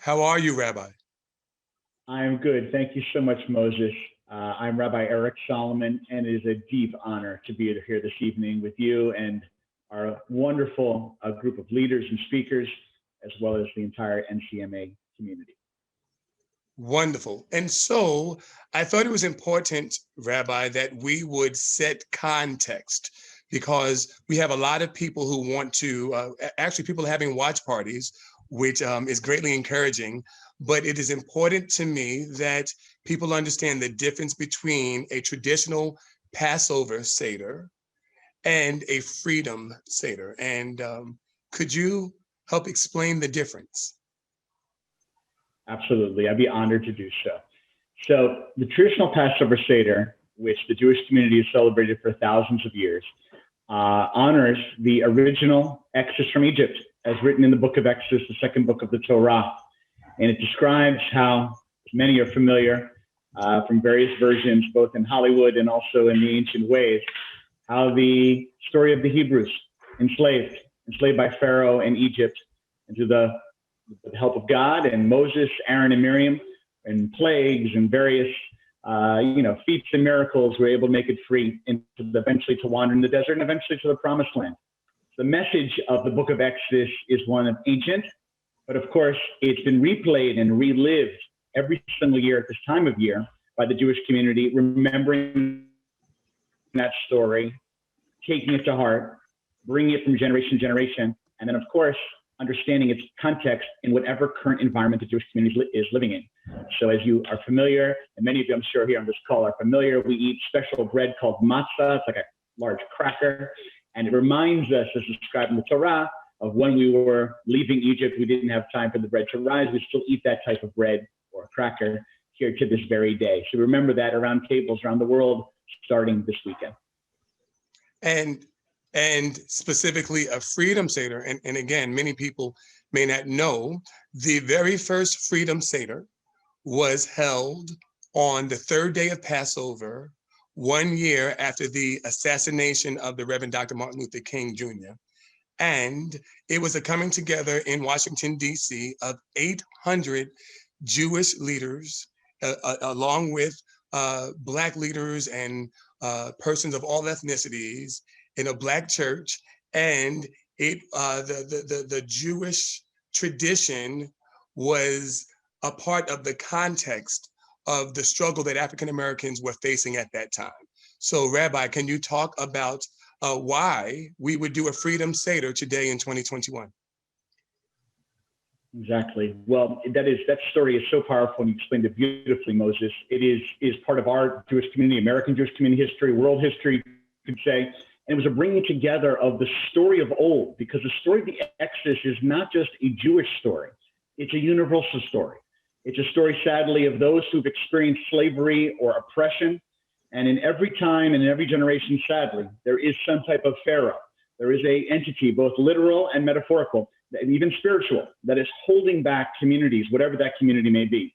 How are you, Rabbi? I'm good. Thank you so much, Moses. I'm Rabbi Eric Solomon, and it is a deep honor to be here this evening with you and our wonderful group of leaders and speakers, as well as the entire NCMA community. Wonderful. And so I thought it was important, Rabbi, that we would set context, because we have a lot of people who want to, actually people having watch parties, which is greatly encouraging, but it is important to me that people understand the difference between a traditional Passover Seder and a Freedom Seder. And could you help explain the difference? Absolutely, I'd be honored to do so. So the traditional Passover Seder, which the Jewish community has celebrated for thousands of years, honors the original Exodus from Egypt, as written in the book of Exodus, the second book of the Torah. And it describes how, as many are familiar from various versions, both in Hollywood and also in the ancient ways, how the story of the Hebrews, enslaved by Pharaoh in Egypt, and through the help of God and Moses, Aaron, and Miriam, and plagues and various feats and miracles, were able to make it free, and eventually to wander in the desert and eventually to the promised land. The message of the book of Exodus is one of ancient, but of course, it's been replayed and relived every single year at this time of year by the Jewish community, remembering that story, taking it to heart, bringing it from generation to generation, and then, of course, understanding its context in whatever current environment the Jewish community is living in. So as you are familiar, and many of you I'm sure here on this call are familiar, we eat special bread called matzah. It's like a large cracker, and it reminds us, as described in the Torah, of when we were leaving Egypt. We didn't have time for the bread to rise. We still eat that type of bread or cracker here to this very day. So remember that around tables around the world starting this weekend. And specifically a Freedom Seder, and again, many people may not know, the very first Freedom Seder was held on the third day of Passover, 1 year after the assassination of the Reverend Dr. Martin Luther King Jr. And it was a coming together in Washington, D.C. of 800 Jewish leaders, along with Black leaders and persons of all ethnicities, in a Black church. And the Jewish tradition was a part of the context of the struggle that African Americans were facing at that time. So Rabbi, can you talk about why we would do a Freedom Seder today in 2021? Exactly. Well, that story is so powerful, and you explained it beautifully, Moses. It is part of our Jewish community, American Jewish community history, world history, you could say. And it was a bringing together of the story of old, because the story of the Exodus is not just a Jewish story. It's a universal story. It's a story, sadly, of those who've experienced slavery or oppression. And in every time and in every generation, sadly, there is some type of pharaoh. There is an entity, both literal and metaphorical, and even spiritual, that is holding back communities, whatever that community may be.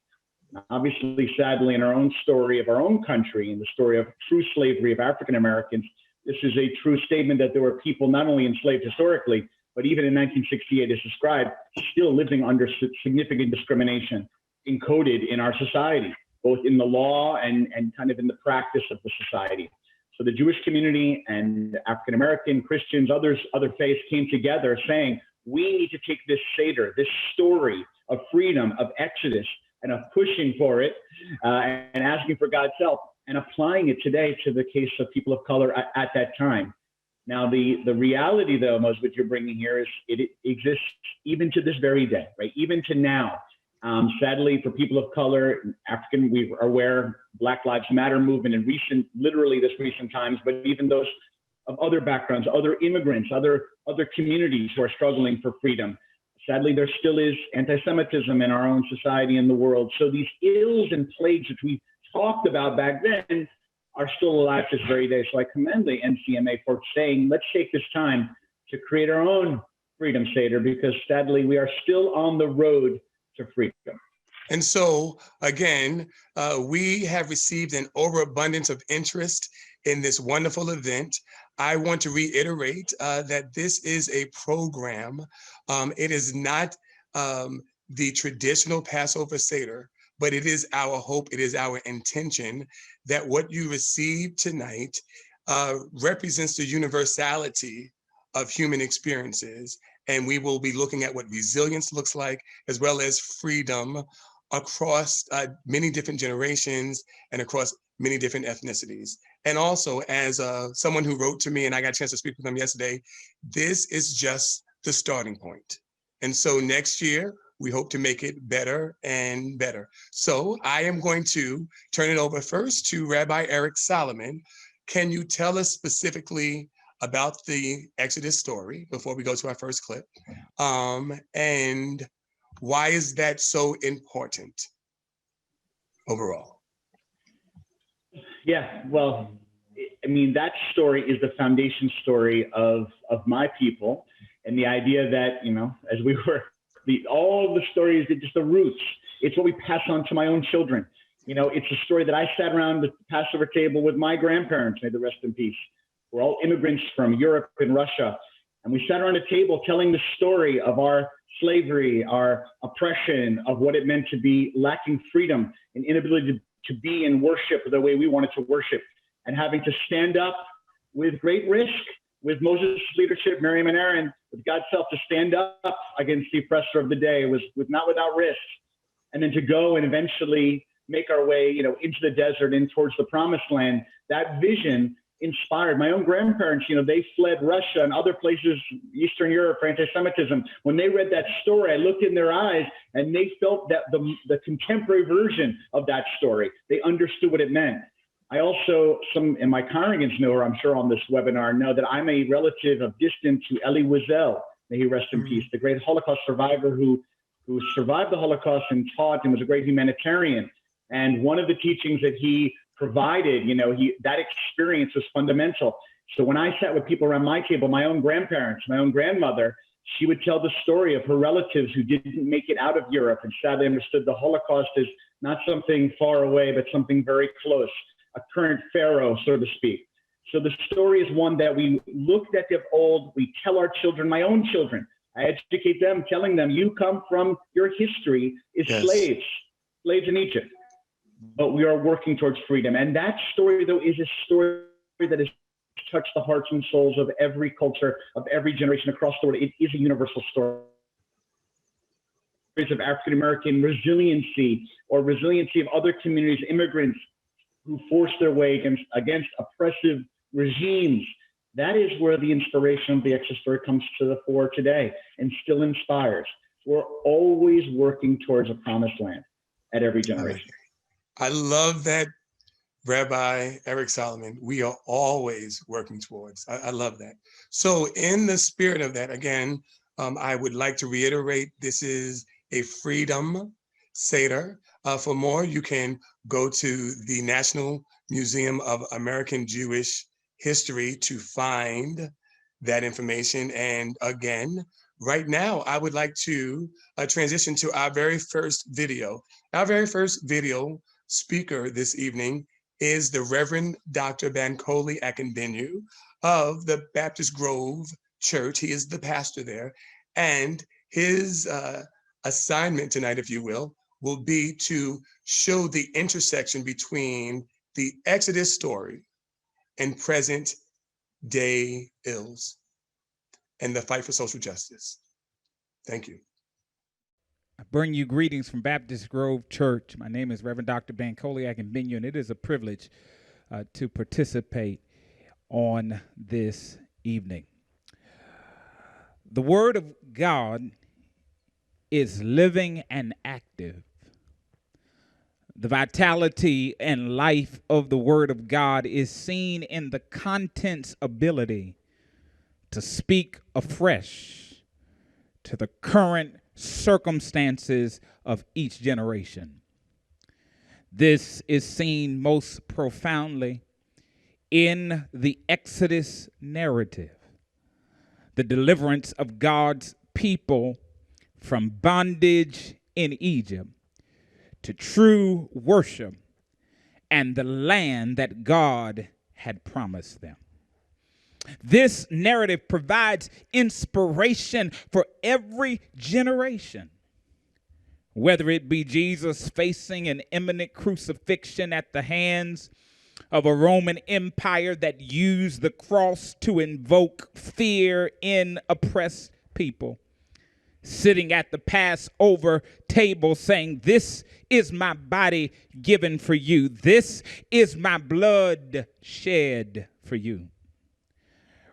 Now, obviously, sadly, in our own story of our own country, in the story of true slavery of African Americans, this is a true statement that there were people not only enslaved historically, but even in 1968, as described, still living under significant discrimination encoded in our society, both in the law and kind of in the practice of the society. So the Jewish community and African American, Christians, other faiths came together saying, we need to take this Seder, this story of freedom, of Exodus, and of pushing for it and asking for God's help, and applying it today to the case of people of color at that time. Now, the reality, though, most what you're bringing here is it exists even to this very day, right? Even to now. Sadly, for people of color, African, we are aware Black Lives Matter movement in literally this recent times, but even those of other backgrounds, other immigrants, other communities who are struggling for freedom. Sadly, there still is anti-Semitism in our own society and the world. So these ills and plagues that we talked about back then are still alive this very day. So I commend the NCMA for saying, let's take this time to create our own Freedom Seder, because sadly, we are still on the road to freedom. And so, again, we have received an overabundance of interest in this wonderful event. I want to reiterate that this is a program. It is not the traditional Passover Seder, but it is our hope, it is our intention that what you receive tonight represents the universality of human experiences. And we will be looking at what resilience looks like, as well as freedom across many different generations and across many different ethnicities. And also, as someone who wrote to me, and I got a chance to speak with them yesterday, this is just the starting point. And so next year, we hope to make it better and better. So I am going to turn it over first to Rabbi Eric Solomon. Can you tell us specifically about the Exodus story before we go to our first clip? And why is that so important overall? Yeah, well, I mean, that story is the foundation story of my people, and the idea that, you know, as we were, all the stories are just the roots. It's what we pass on to my own children. You know, it's a story that I sat around the Passover table with my grandparents, may they rest in peace. We're all immigrants from Europe and Russia. And we sat around a table telling the story of our slavery, our oppression, of what it meant to be lacking freedom and inability to be in worship the way we wanted to worship, and having to stand up with great risk, with Moses' leadership, Miriam and Aaron, with God's help, to stand up against the oppressor of the day. It was not without risk. And then to go and eventually make our way, you know, into the desert and towards the promised land. That vision inspired my own grandparents. You know, they fled Russia and other places, Eastern Europe, for anti-Semitism. When they read that story, I looked in their eyes and they felt that the contemporary version of that story, they understood what it meant. I also, some in my congregants know, or I'm sure on this webinar, know that I'm a relative of distance to Elie Wiesel, may he rest in peace, the great Holocaust survivor who survived the Holocaust and taught and was a great humanitarian. And one of the teachings that he provided, you know, that experience was fundamental. So when I sat with people around my table, my own grandparents, my own grandmother, she would tell the story of her relatives who didn't make it out of Europe and sadly understood the Holocaust as not something far away, but something very close, a current pharaoh, so to speak. So the story is one that we looked at of old, we tell our children, my own children, I educate them, telling them, you come from, your history is slaves in Egypt. But we are working towards freedom. And that story, though, is a story that has touched the hearts and souls of every culture, of every generation across the world. It is a universal story. Stories of African-American resiliency, or resiliency of other communities, immigrants who forced their way against oppressive regimes. That is where the inspiration of the Exodus story comes to the fore today and still inspires. We're always working towards a promised land at every generation. I love that, Rabbi Eric Solomon. We are always working towards. I love that. So in the spirit of that, again, I would like to reiterate, this is a Freedom Seder. For more, you can go to the National Museum of American Jewish History to find that information. And again, right now, I would like to transition to our very first video. Our very first video speaker this evening is the Reverend Dr. Bankole Akinbinu of the Baptist Grove Church. He is the pastor there. And his assignment tonight, if you will be to show the intersection between the Exodus story and present day ills and the fight for social justice. Thank you. I bring you greetings from Baptist Grove Church. My name is Reverend Dr. Bankole Akinbinu, and it is a privilege to participate on this evening. The Word of God is living and active. The vitality and life of the Word of God is seen in the content's ability to speak afresh to the current circumstances of each generation. This is seen most profoundly in the Exodus narrative, the deliverance of God's people from bondage in Egypt to true worship and the land that God had promised them. This narrative provides inspiration for every generation. whether it be Jesus facing an imminent crucifixion at the hands of a Roman Empire that used the cross to invoke fear in oppressed people, sitting at the Passover table saying, "This is my body given for you. This is my blood shed for you."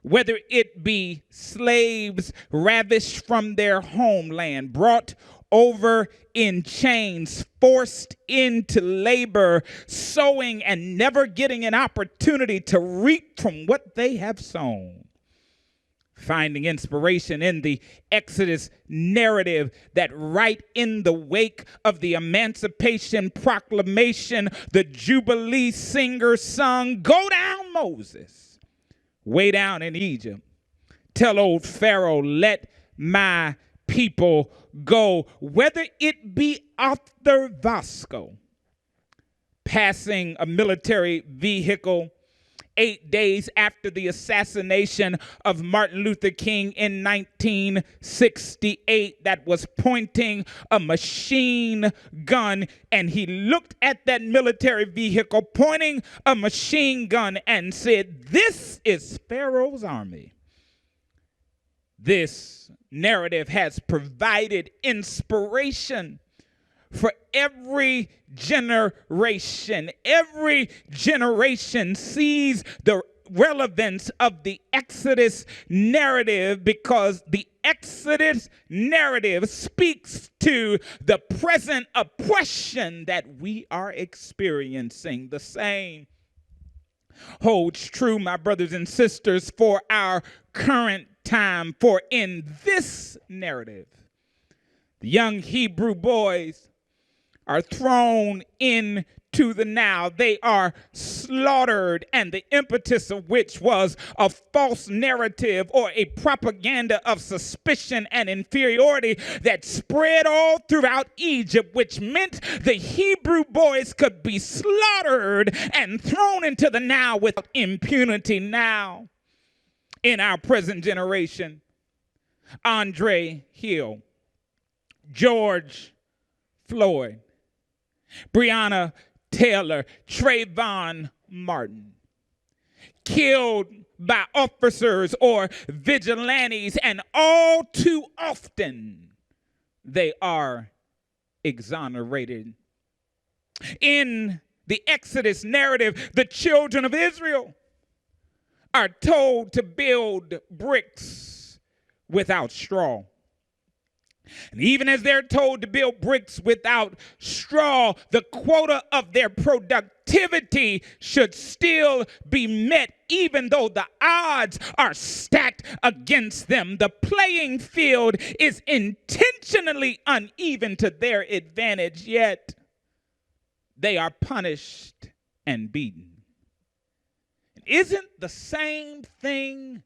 Whether it be slaves ravished from their homeland, brought over in chains, forced into labor, sowing and never getting an opportunity to reap from what they have sown. Finding inspiration in the Exodus narrative that right in the wake of the Emancipation Proclamation, the Jubilee singers sung, "Go down, Moses, way down in Egypt. Tell old Pharaoh, let my people go." Whether it be Arthur Vasco passing a military vehicle 8 days after the assassination of Martin Luther King in 1968 that was pointing a machine gun, and he looked at that military vehicle pointing a machine gun and said, "This is Pharaoh's army." This narrative has provided inspiration for every generation. Every generation sees the relevance of the Exodus narrative because the Exodus narrative speaks to the present oppression that we are experiencing. The same holds true, my brothers and sisters, for our current time. For in this narrative, the young Hebrew boys are thrown into the now. They are slaughtered, and the impetus of which was a false narrative or a propaganda of suspicion and inferiority that spread all throughout Egypt, which meant the Hebrew boys could be slaughtered and thrown into the now without impunity. Now, in our present generation, Andre Hill, George Floyd, Breonna Taylor, Trayvon Martin, killed by officers or vigilantes, and all too often they are exonerated. In the Exodus narrative, the children of Israel are told to build bricks without straw. And even as they're told to build bricks without straw, the quota of their productivity should still be met, even though the odds are stacked against them. The playing field is intentionally uneven to their advantage, yet they are punished and beaten. Isn't the same thing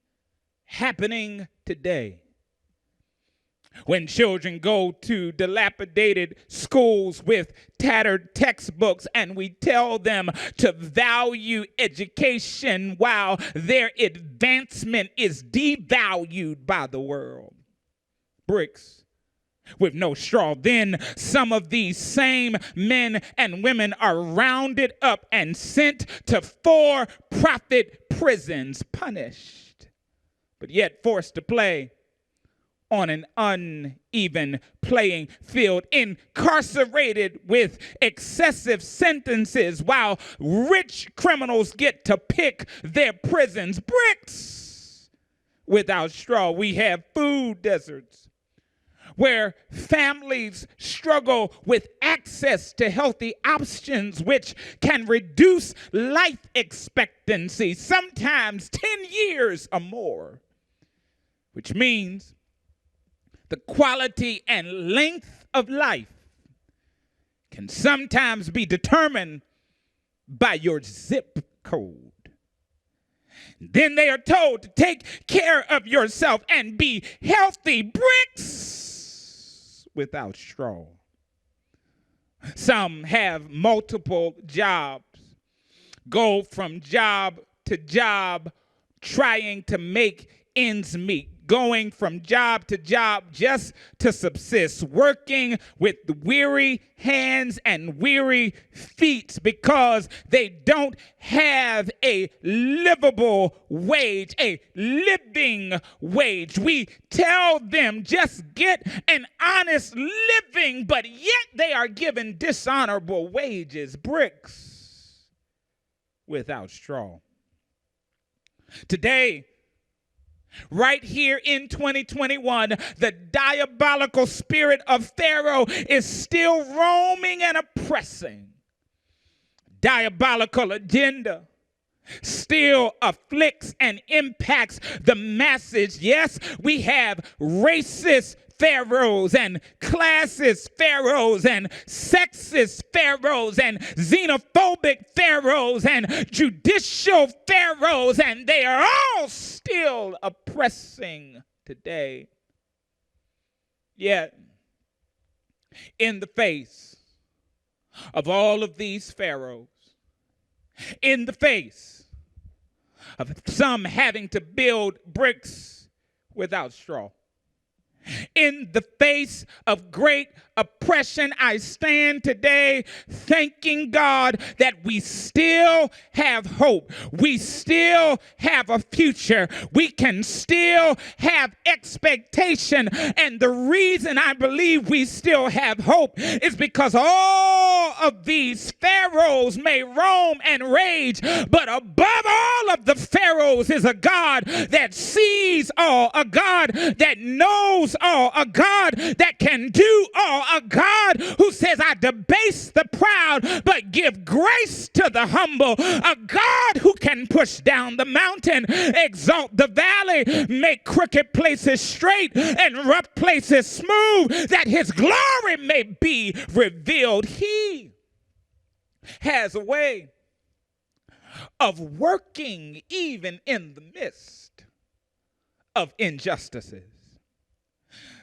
happening today? When children go to dilapidated schools with tattered textbooks and we tell them to value education while their advancement is devalued by the world. Bricks with no straw. Then some of these same men and women are rounded up and sent to for-profit prisons, punished, but yet forced to play on an uneven playing field, incarcerated with excessive sentences while rich criminals get to pick their prisons. Bricks without straw. We have food deserts where families struggle with access to healthy options, which can reduce life expectancy, sometimes 10 years or more, which means the quality and length of life can sometimes be determined by your zip code. Then they are told to take care of yourself and be healthy. Bricks without straw. Some have multiple jobs, go from job to job, trying to make ends meet, going from job to job just to subsist, working with weary hands and weary feet because they don't have a livable wage, a living wage. We tell them just get an honest living, but yet they are given dishonorable wages, bricks without straw. Today, right here in 2021, the diabolical spirit of Pharaoh is still roaming and oppressing. Diabolical agenda still afflicts and impacts the masses. Yes, we have racist pharaohs and classist pharaohs and sexist pharaohs and xenophobic pharaohs and judicial pharaohs, and they are all still oppressing today. Yet, in the face of all of these pharaohs, in the face of some having to build bricks without straw, in the face of great oppression, I stand today thanking God that we still have hope. We still have a future. We can still have expectation. And the reason I believe we still have hope is because all of these pharaohs may roam and rage, but above all of the pharaohs is a God that sees all, a God that knows all, a God that can do all, a God who says, I debase the proud, but give grace to the humble, a God who can push down the mountain, exalt the valley, make crooked places straight and rough places smooth, that his glory may be revealed. He has a way of working even in the midst of injustices.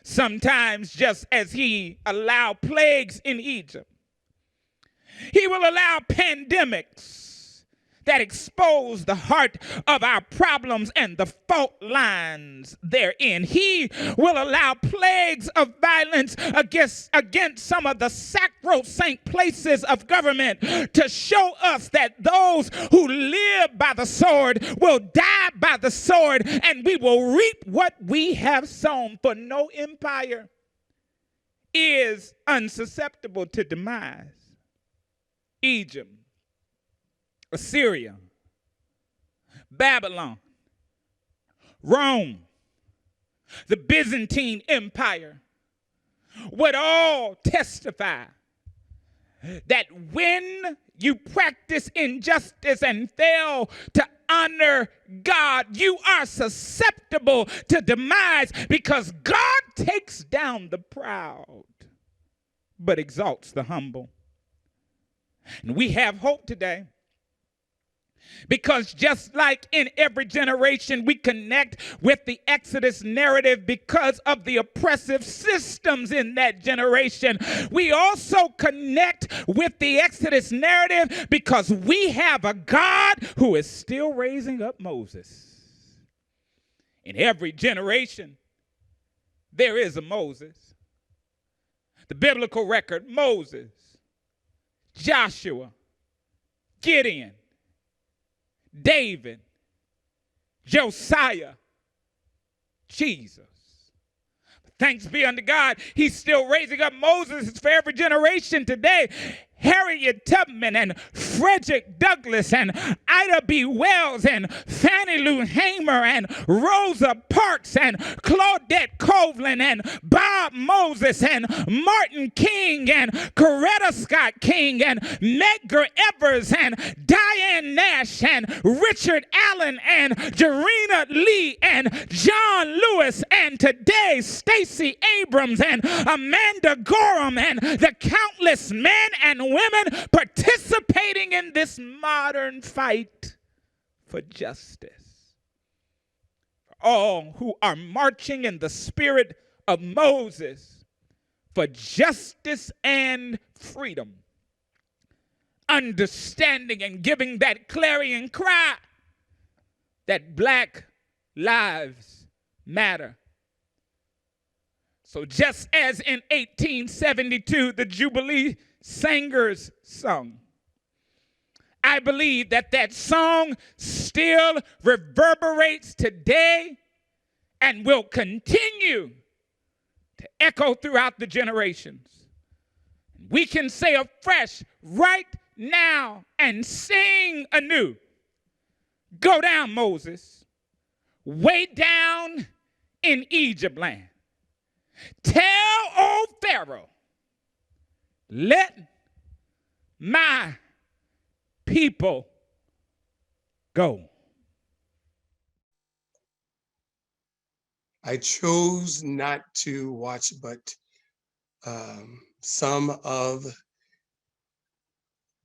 Sometimes, just as he allowed plagues in Egypt, he will allow pandemics that expose the heart of our problems and the fault lines therein. He will allow plagues of violence against some of the sacrosanct places of government to show us that those who live by the sword will die by the sword, and we will reap what we have sown. For no empire is unsusceptible to demise. Egypt, Assyria, Babylon, Rome, the Byzantine Empire would all testify that when you practice injustice and fail to honor God, you are susceptible to demise, because God takes down the proud but exalts the humble. And we have hope today, because just like in every generation, we connect with the Exodus narrative because of the oppressive systems in that generation. We also connect with the Exodus narrative because we have a God who is still raising up Moses. In every generation, there is a Moses. The biblical record: Moses, Joshua, Gideon, David, Josiah, Jesus. Thanks be unto God, he's still raising up Moses for every generation today. Harriet Tubman and Frederick Douglass and Ida B. Wells and Fannie Lou Hamer and Rosa Parks and Claudette Coughlin and Bob Moses and Martin King and Coretta Scott King and Medgar Evers and Diane Nash and Richard Allen and Jarena Lee and John Lewis, and today Stacey Abrams and Amanda Gorham, and the countless men and women participating in this modern fight for justice. For all who are marching in the spirit of Moses for justice and freedom, understanding and giving that clarion cry that Black Lives matter. So just as in 1872, the Jubilee Singers sung, I believe that that song still reverberates today and will continue to echo throughout the generations. We can say afresh right now and sing anew. Go down, Moses, way down in Egypt land. Tell old Pharaoh, let my people go. I chose not to watch but some of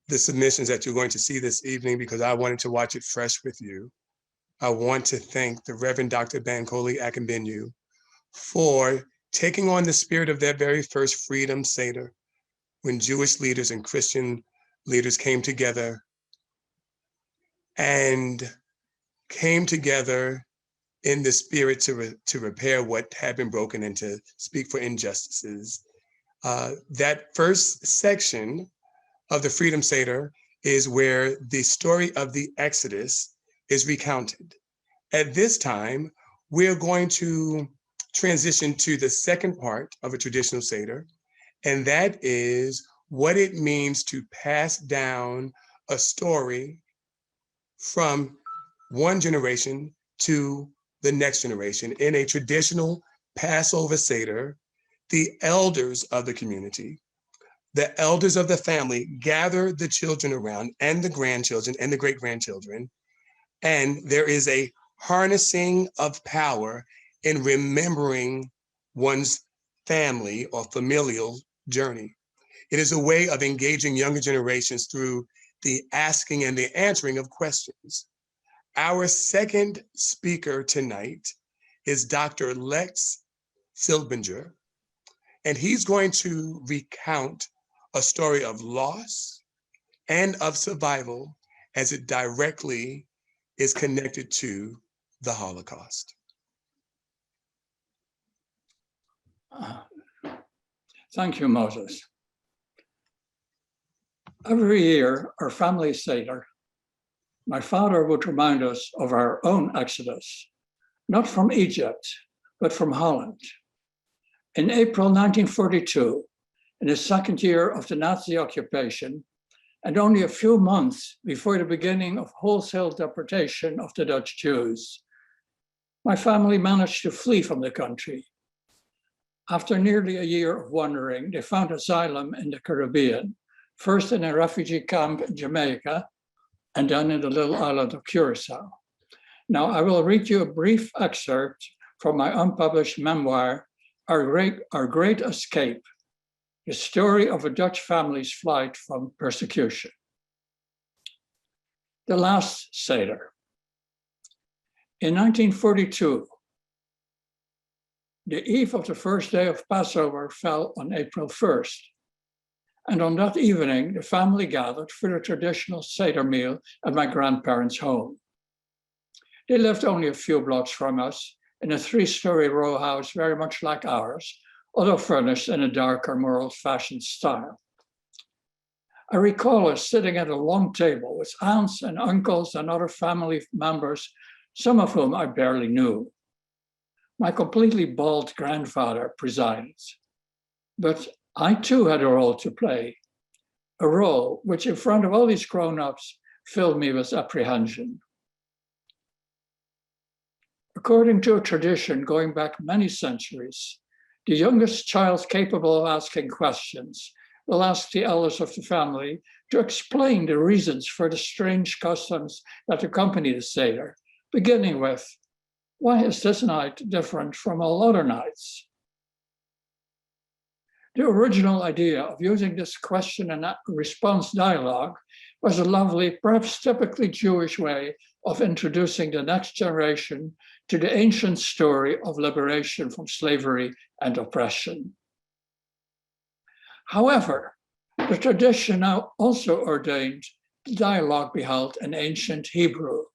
the submissions that you're going to see this evening because I wanted to watch it fresh with you. I want to thank the Reverend Dr. Bankole Akinbinu for taking on the spirit of that very first Freedom Seder when Jewish leaders and Christian leaders came together in the spirit to repair what had been broken and to speak for injustices. That first section of the Freedom Seder is where the story of the Exodus is recounted. At this time, we're going to transition to the second part of a traditional Seder, and that is what it means to pass down a story from one generation to the next generation. In a traditional Passover Seder, the elders of the community, the elders of the family gather the children around and the grandchildren and the great-grandchildren, and there is a harnessing of power in remembering one's family or familial journey. It is a way of engaging younger generations through the asking and the answering of questions. Our second speaker tonight is Dr. Lex Silbiger, and he's going to recount a story of loss and of survival as it directly is connected to the Holocaust. Thank you, Moses. Every year, our family Seder, my father would remind us of our own exodus, not from Egypt, but from Holland. In April 1942, in the second year of the Nazi occupation, and only a few months before the beginning of wholesale deportation of the Dutch Jews, my family managed to flee from the country. After nearly a year of wandering, they found asylum in the Caribbean, first in a refugee camp in Jamaica, and then in the little island of Curacao. Now, I will read you a brief excerpt from my unpublished memoir, Our Great Escape, the story of a Dutch family's flight from persecution. The last Seder. In 1942, the eve of the first day of Passover fell on April 1st. And on that evening, the family gathered for the traditional Seder meal at my grandparents' home. They lived only a few blocks from us in a 3-story row house very much like ours, although furnished in a darker, more old-fashioned style. I recall us sitting at a long table with aunts and uncles and other family members, some of whom I barely knew. My completely bald grandfather presided, but I too had a role to play, a role which in front of all these grown-ups filled me with apprehension. According to a tradition going back many centuries, the youngest child capable of asking questions will ask the elders of the family to explain the reasons for the strange customs that accompany the Seder, beginning with, why is this night different from all other nights? The original idea of using this question and response dialogue was a lovely, perhaps typically Jewish way of introducing the next generation to the ancient story of liberation from slavery and oppression. However, the tradition now also ordained the dialogue be held in ancient Hebrew.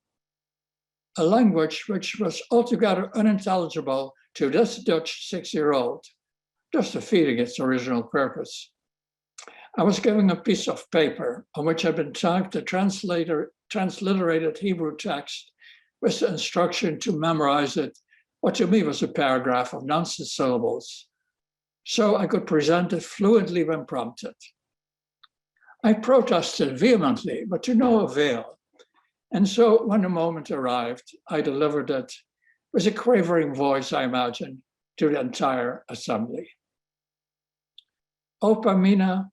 a language which was altogether unintelligible to this Dutch 6-year-old, just defeating its original purpose. I was given a piece of paper on which had been typed a transliterated Hebrew text with the instruction to memorize it, what to me was a paragraph of nonsense syllables, so I could present it fluently when prompted. I protested vehemently, but to no avail. And so when the moment arrived, I delivered it with a quavering voice, I imagine, to the entire assembly. Opa Mina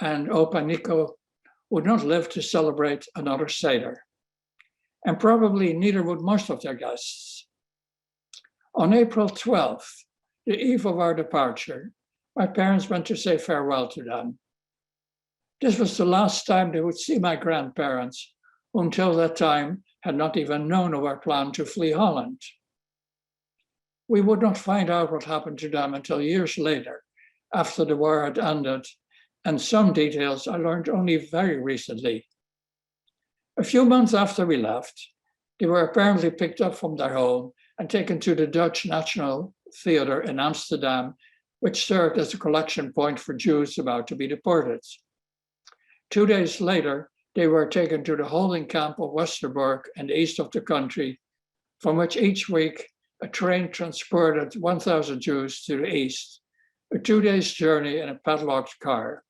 and Opa Nico would not live to celebrate another Seder, and probably neither would most of their guests. On April 12th, the eve of our departure, my parents went to say farewell to them. This was the last time they would see my grandparents, who until that time had not even known of our plan to flee Holland. We would not find out what happened to them until years later, after the war had ended, and some details I learned only very recently. A few months after we left, they were apparently picked up from their home and taken to the Dutch National Theater in Amsterdam, which served as a collection point for Jews about to be deported. 2 days later, they were taken to the holding camp of Westerbork in the east of the country, from which each week a train transported 1,000 Jews to the east, a 2 days journey in a padlocked car.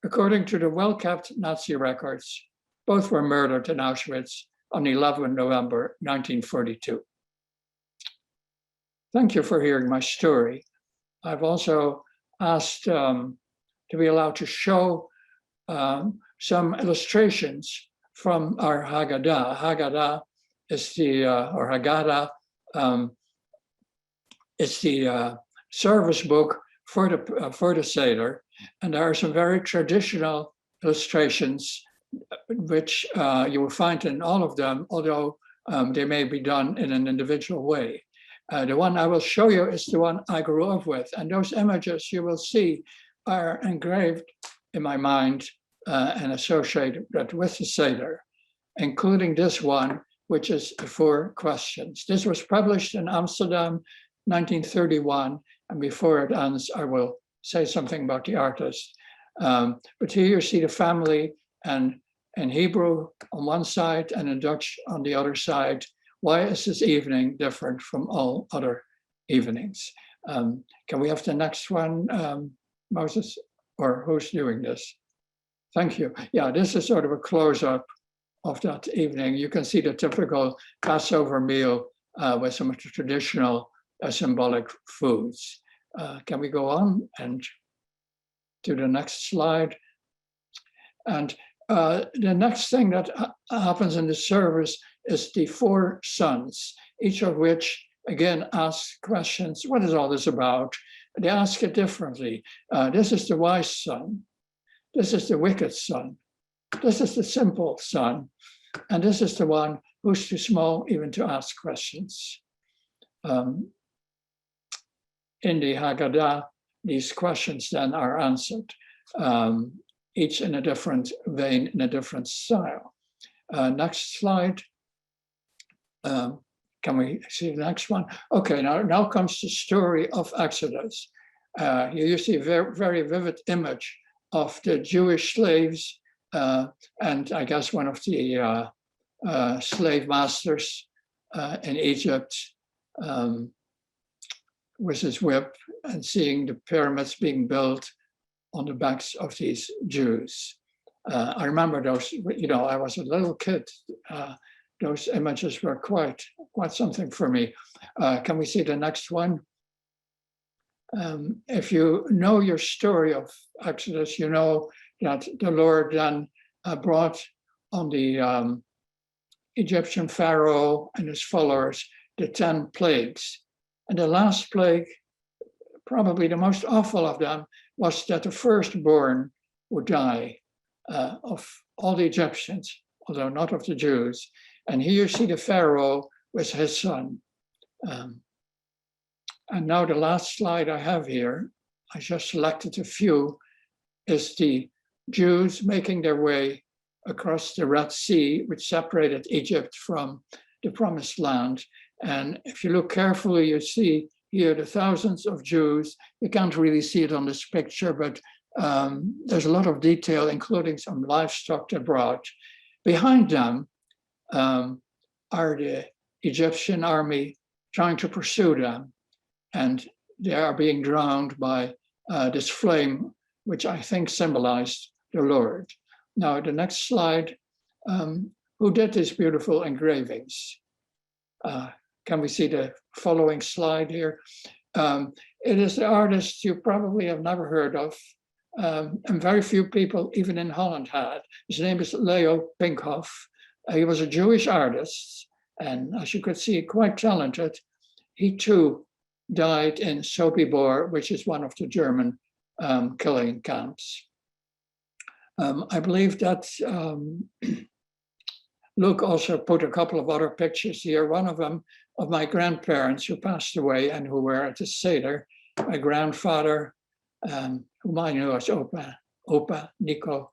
According to the well-kept Nazi records, both were murdered in Auschwitz on 11 November 1942. Thank you for hearing my story. I've also asked to be allowed to show some illustrations from our Haggadah. Haggadah is or Haggadah is the service book for the Seder, and there are some very traditional illustrations which you will find in all of them, although they may be done in an individual way. The one I will show you is the one I grew up with, and those images you will see are engraved in my mind and associated with the Seder, including this one, which is the 4 questions. This was published in Amsterdam, 1931, and before it ends, I will say something about the artist. But here you see the family, and in Hebrew on one side and in Dutch on the other side. Why is this evening different from all other evenings? Can we have the next one, Moses, or who's doing this? Thank you. Yeah, this is sort of a close-up of that evening. You can see the typical Passover meal with some of the traditional symbolic foods. Can we go on and to the next slide? And the next thing that happens in the service is the 4 sons, each of which, again, asks questions. What is all this about? They ask it differently. This is the wise son. This is the wicked son. This is the simple son. And this is the one who's too small even to ask questions. In the Haggadah, these questions then are answered, each in a different vein, in a different style. Next slide. Can we see the next one? Okay, now comes the story of Exodus. Here you see a very, very vivid image of the Jewish slaves, and I guess one of the slave masters in Egypt with his whip, and seeing the pyramids being built on the backs of these Jews. I remember those, I was a little kid. Those images were quite something for me. Can we see the next one? If you know your story of Exodus, you know that the Lord then brought on the Egyptian Pharaoh and his followers the 10 plagues. And the last plague, probably the most awful of them, was that the firstborn would die of all the Egyptians, although not of the Jews. And here you see the Pharaoh with his son. And now the last slide I have here, I just selected a few, is the Jews making their way across the Red Sea, which separated Egypt from the Promised Land. And if you look carefully, you see here the thousands of Jews. You can't really see it on this picture, but there's a lot of detail, including some livestock they brought. Behind them are the Egyptian army trying to pursue them. And they are being drowned by this flame, which I think symbolized the Lord. Now, the next slide, who did these beautiful engravings? Can we see the following slide here? It is the artist you probably have never heard of, and very few people, even in Holland, had. His name is Leo Pinkhoff. He was a Jewish artist, and as you could see, quite talented. He too died in Sobibor, which is one of the German killing camps. I believe that Luke also put a couple of other pictures here, one of them of my grandparents who passed away and who were at the Seder. My grandfather, whom I knew as Opa Nico,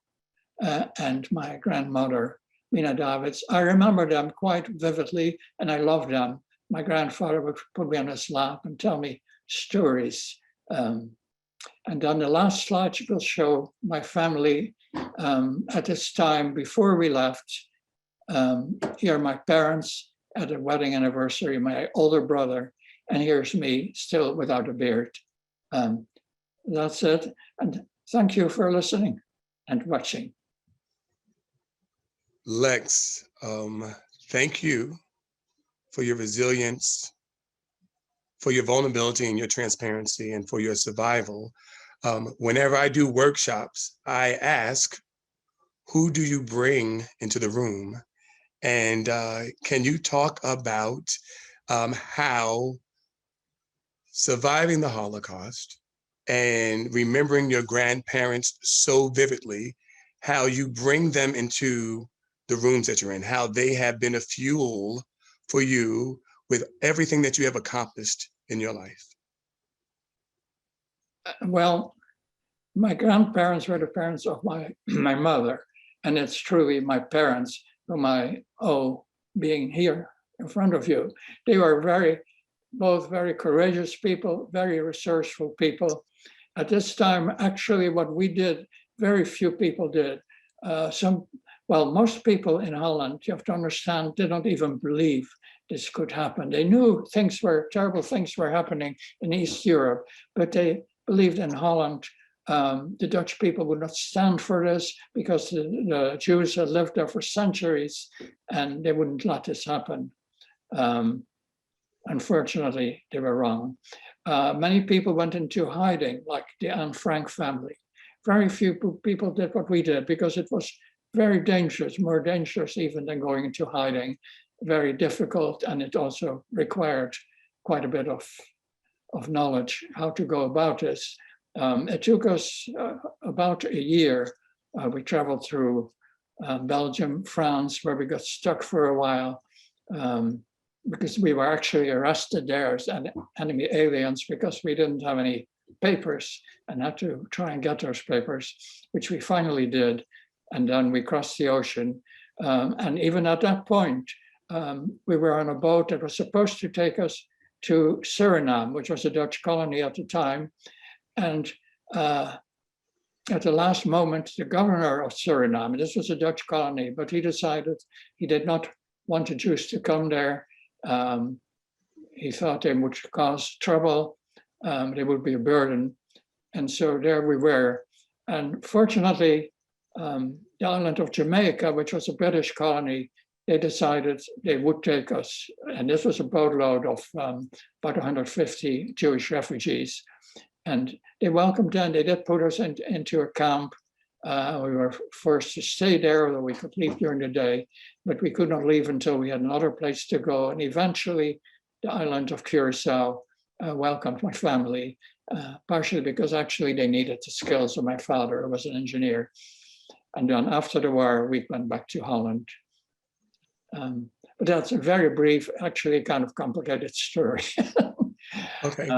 and my grandmother, Mina Davids. I remember them quite vividly and I loved them. My grandfather would put me on his lap and tell me stories. And then the last slide will show my family at this time before we left. Here are my parents at a wedding anniversary, my older brother, and here's me still without a beard. That's it. And thank you for listening and watching. Lex, thank you for your resilience, for your vulnerability and your transparency, and for your survival. Whenever I do workshops, I ask, who do you bring into the room? And can you talk about how surviving the Holocaust and remembering your grandparents so vividly, how you bring them into the rooms that you're in, how they have been a fuel for you with everything that you have accomplished in your life? Well, my grandparents were the parents of my mother, and it's truly my parents whom I owe being here in front of you. They were both very courageous people, very resourceful people. At this time, actually, what we did, very few people did. Most people in Holland, you have to understand, they don't even believe this could happen. They knew terrible things were happening in East Europe, but they believed in Holland. The Dutch people would not stand for this because the Jews had lived there for centuries and they wouldn't let this happen. Unfortunately, they were wrong. Many people went into hiding, like the Anne Frank family. Very few people did what we did because it was very dangerous, more dangerous even than going into hiding, very difficult, and it also required quite a bit of knowledge how to go about this. It took us about a year. We traveled through Belgium, France, where we got stuck for a while because we were actually arrested there as enemy aliens because we didn't have any papers and had to try and get those papers, which we finally did. And then we crossed the ocean. And even at that point, we were on a boat that was supposed to take us to Suriname, which was a Dutch colony at the time. And at the last moment, the governor of Suriname, this was a Dutch colony, but he decided he did not want the Jews to come there. He thought they would cause trouble, they would be a burden. And so there we were. And fortunately, the island of Jamaica, which was a British colony, they decided they would take us. And this was a boatload of about 150 Jewish refugees. And they welcomed them. They did put us into a camp. We were forced to stay there, although we could leave during the day, but we could not leave until we had another place to go. And eventually, the island of Curacao welcomed my family, partially because actually they needed the skills of my father, who was an engineer. And then after the war, we went back to Holland. But that's a very brief, actually kind of complicated story. Okay.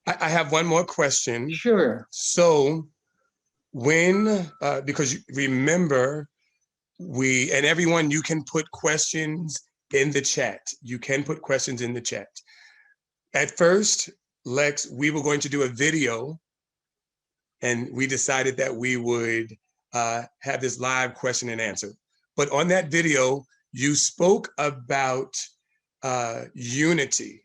I have one more question. Sure. So when, because remember, and everyone, you can put questions in the chat. You can put questions in the chat. At first, Lex, we were going to do a video, and we decided that we would have this live question and answer. But on that video, you spoke about unity,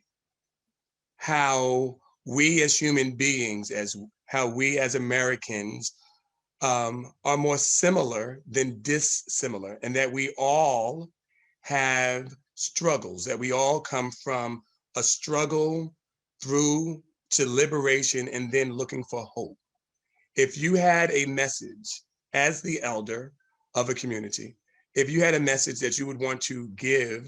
how we as human beings, how we as Americans are more similar than dissimilar, and that we all have struggles, that we all come from a struggle through to liberation and then looking for hope. If you had a message as the elder of a community, if you had a message that you would want to give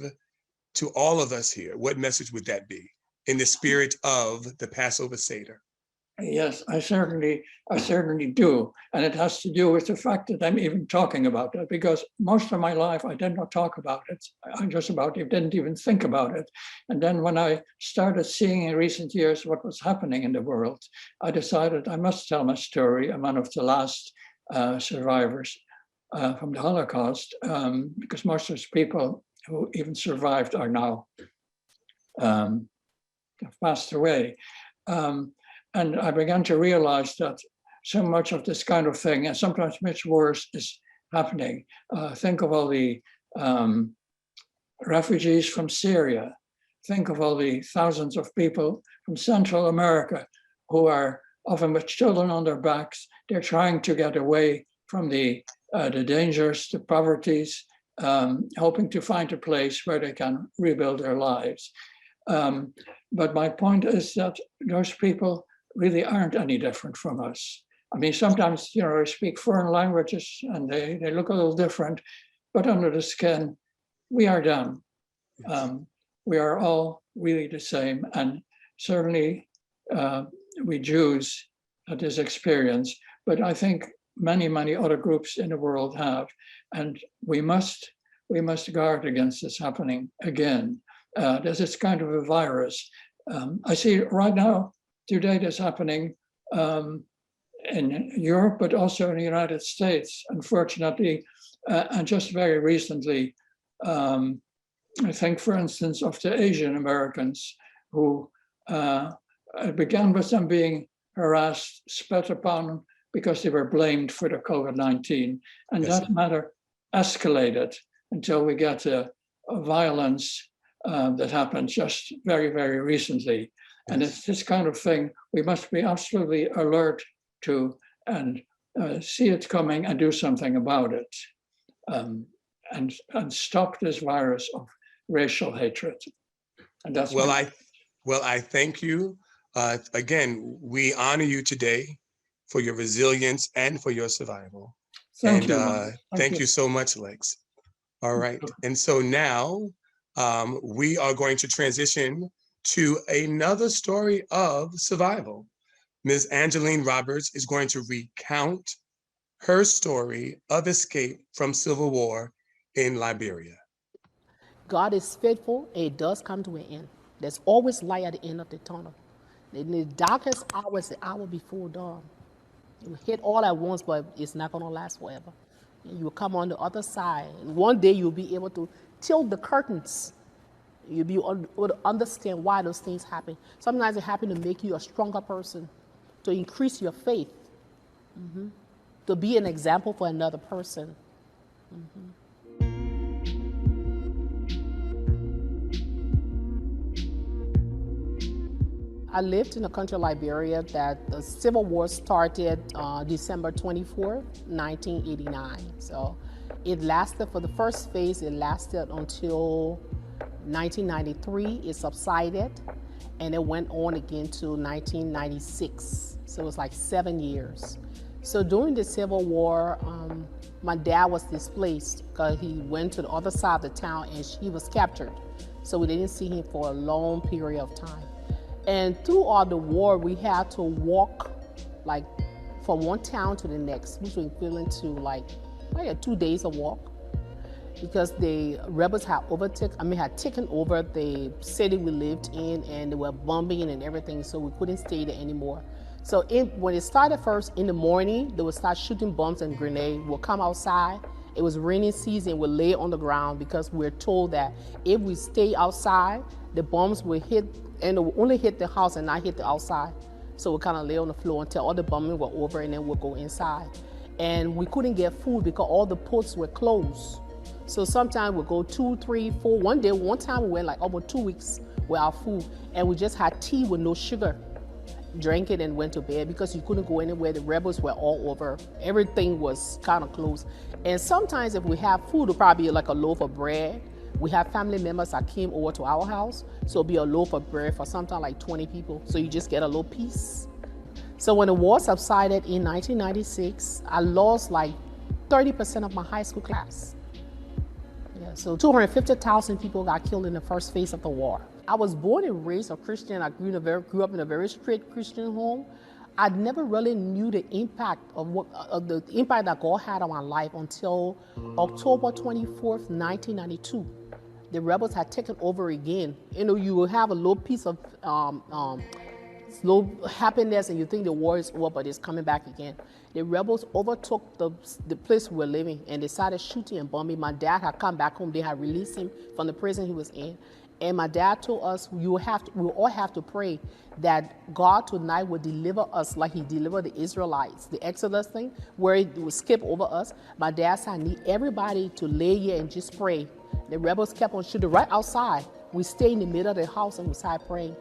to all of us here, what message would that be in the spirit of the Passover Seder? Yes, I certainly do. And it has to do with the fact that I'm even talking about it, because most of my life I did not talk about it. I just about didn't even think about it. And then when I started seeing in recent years what was happening in the world, I decided I must tell my story. I'm one of the last survivors from the Holocaust, because most of those people who even survived are now have passed away. And I began to realize that so much of this kind of thing, and sometimes much worse, is happening. Think of all the refugees from Syria. Think of all the thousands of people from Central America who are often with children on their backs. They're trying to get away from the dangers, the poverties, hoping to find a place where they can rebuild their lives. But my point is that those people really aren't any different from us. I mean, sometimes, they speak foreign languages and they look a little different, but under the skin, we are them. We are all really the same. And certainly we Jews had this experience, but I think many, many other groups in the world have. And we must guard against this happening again. There's this kind of a virus. I see right now, today that's happening in Europe, but also in the United States, unfortunately. And just very recently, I think, for instance, of the Asian Americans who it began with them being harassed, spat upon, because they were blamed for the COVID-19. And that matter escalated until we got a violence that happened just very, very recently. And it's this kind of thing we must be absolutely alert to and see it coming and do something about it, and stop this virus of racial hatred. And that's I thank you. Again, we honor you today for your resilience and for your survival. Thank you so much, Lex. All right. And so now we are going to transition to another story of survival. Ms. Angeline Roberts is going to recount her story of escape from civil war in Liberia. God is faithful, and it does come to an end. There's always light at the end of the tunnel. In the darkest hour is the hour before dawn. You hit all at once, but it's not going to last forever. And you will come on the other side. And one day you'll be able to tilt the curtains. You'll be able to understand why those things happen. Sometimes it happens to make you a stronger person, to increase your faith, to be an example for another person. I lived in a country, Liberia, that the Civil War started December 24th, 1989. So it lasted, for the first phase, it lasted until 1993. It subsided, and it went on again to 1996. So it was like 7 years. So during the Civil War, my dad was displaced because he went to the other side of the town and he was captured. So we didn't see him for a long period of time. And throughout the war, we had to walk like from one town to the next, which was equivalent to like 2 days of walk, because the rebels had taken over the city we lived in, and they were bombing and everything, so we couldn't stay there anymore. So when it started first in the morning, they would start shooting bombs and grenades. We'll come outside It was rainy season. We lay on the ground because we're told that if we stay outside, the bombs will hit, and it will only hit the house and not hit the outside. So we kind of lay on the floor until all the bombing were over, and then we'll go inside. And we couldn't get food because all the ports were closed. So sometimes we'll go 2, 3, 4. One time we went like almost 2 weeks without food, and we just had tea with no sugar. Drank it and went to bed because you couldn't go anywhere. The rebels were all over. Everything was kind of closed. And sometimes if we have food, it'll probably be like a loaf of bread. We have family members that came over to our house, so it'll be a loaf of bread for sometimes like 20 people. So you just get a little piece. So when the war subsided in 1996, I lost like 30% of my high school class. Yeah, so 250,000 people got killed in the first phase of the war. I was born and raised a Christian. I grew up in a very strict Christian home. I never really knew the impact of the impact that God had on my life until October 24th, 1992. The rebels had taken over again. You know, you will have a little piece of slow happiness and you think the war is over, but it's coming back again. The rebels overtook the place we were living and they started shooting and bombing. My dad had come back home. They had released him from the prison he was in. And my dad told us we all have to pray that God tonight will deliver us like he delivered the Israelites, the Exodus thing, where it would skip over us. My dad said, I need everybody to lay here and just pray. The rebels kept on shooting right outside. We stayed in the middle of the house and we started praying.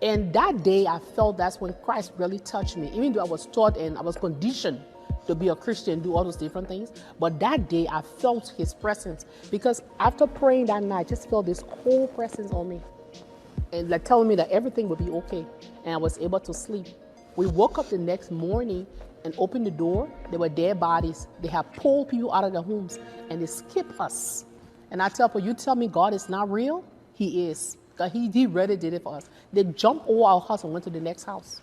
And that day I felt that's when Christ really touched me, even though I was taught and I was conditioned to be a Christian, do all those different things. But that day I felt his presence because after praying that night, I just felt this whole presence on me and like telling me that everything would be okay. And I was able to sleep. We woke up the next morning and opened the door. There were dead bodies. They had pulled people out of their homes and they skipped us. And I tell people, you tell me God is not real? He is. He really did it for us. They jumped over our house and went to the next house.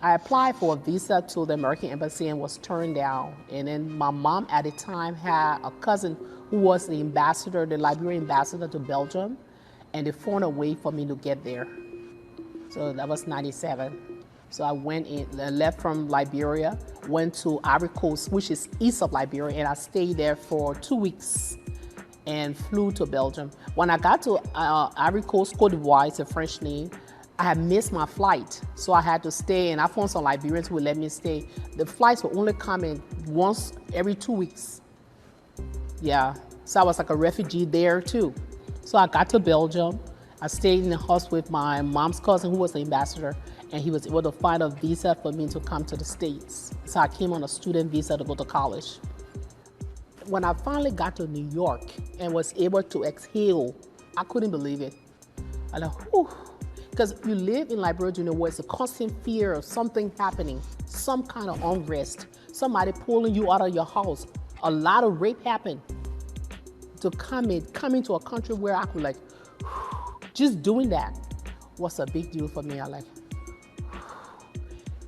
I applied for a visa to the American Embassy and was turned down. And then my mom at the time had a cousin who was the ambassador, the Liberian ambassador to Belgium, and they found a way for me to get there. So that was 97. So I went in, left from Liberia, went to Ivory Coast, which is east of Liberia, and I stayed there for 2 weeks and flew to Belgium. When I got to Ivory Coast, Côte d'Ivoire, it's a French name, I had missed my flight, so I had to stay, and I found some Liberians who would let me stay. The flights were only coming once every 2 weeks. Yeah, so I was like a refugee there too. So I got to Belgium. I stayed in the house with my mom's cousin who was the ambassador, and he was able to find a visa for me to come to the States. So I came on a student visa to go to college. When I finally got to New York and was able to exhale, I couldn't believe it. I was like, whew. Because you live in Liberia, you know, where it's a constant fear of something happening, some kind of unrest, somebody pulling you out of your house. A lot of rape happened. To come into a country where I could like, just doing that was a big deal for me. I like,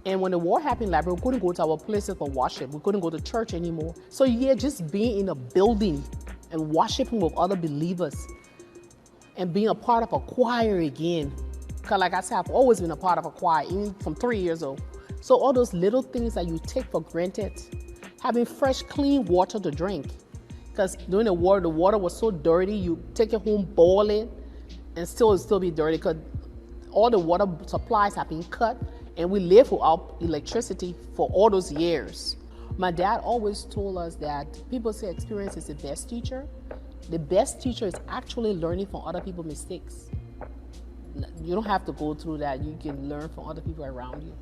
and when the war happened in Liberia, we couldn't go to our places for worship. We couldn't go to church anymore. So yeah, just being in a building and worshiping with other believers and being a part of a choir again. Because like I said, I've always been a part of a choir, even from 3 years old. So all those little things that you take for granted, having fresh, clean water to drink. Because during the water was so dirty, you take it home, boil it, and still be dirty because all the water supplies have been cut, and we live without electricity for all those years. My dad always told us that people say experience is the best teacher. The best teacher is actually learning from other people's mistakes. You don't have to go through that. You can learn from other people around you.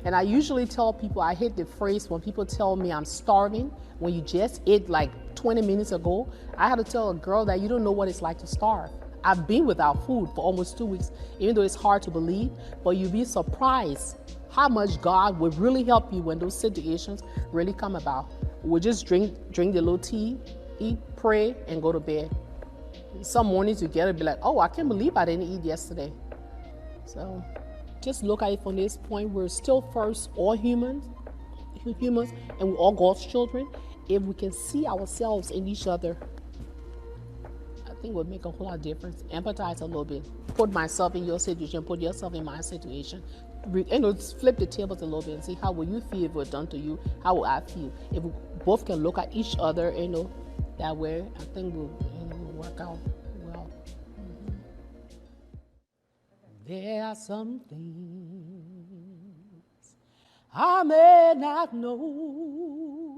And I usually tell people, I hate the phrase when people tell me I'm starving, when you just ate like 20 minutes ago. I had to tell a girl that you don't know what it's like to starve. I've been without food for almost 2 weeks, even though it's hard to believe, but you'd be surprised how much God would really help you when those situations really come about. We'll just drink the little tea, eat, pray, and go to bed. Some mornings you get it, be like, oh, I can't believe I didn't eat yesterday. So just look at it from this point. We're still first all humans, and we're all God's children. If we can see ourselves in each other, I think it would make a whole lot of difference. Empathize a little bit. Put myself in your situation, put yourself in my situation. flip the tables a little bit and see how will you feel if it was done to you, how will I feel. If we both can look at each other, that way, I think we'll work out well. Mm-hmm. There are some things I may not know.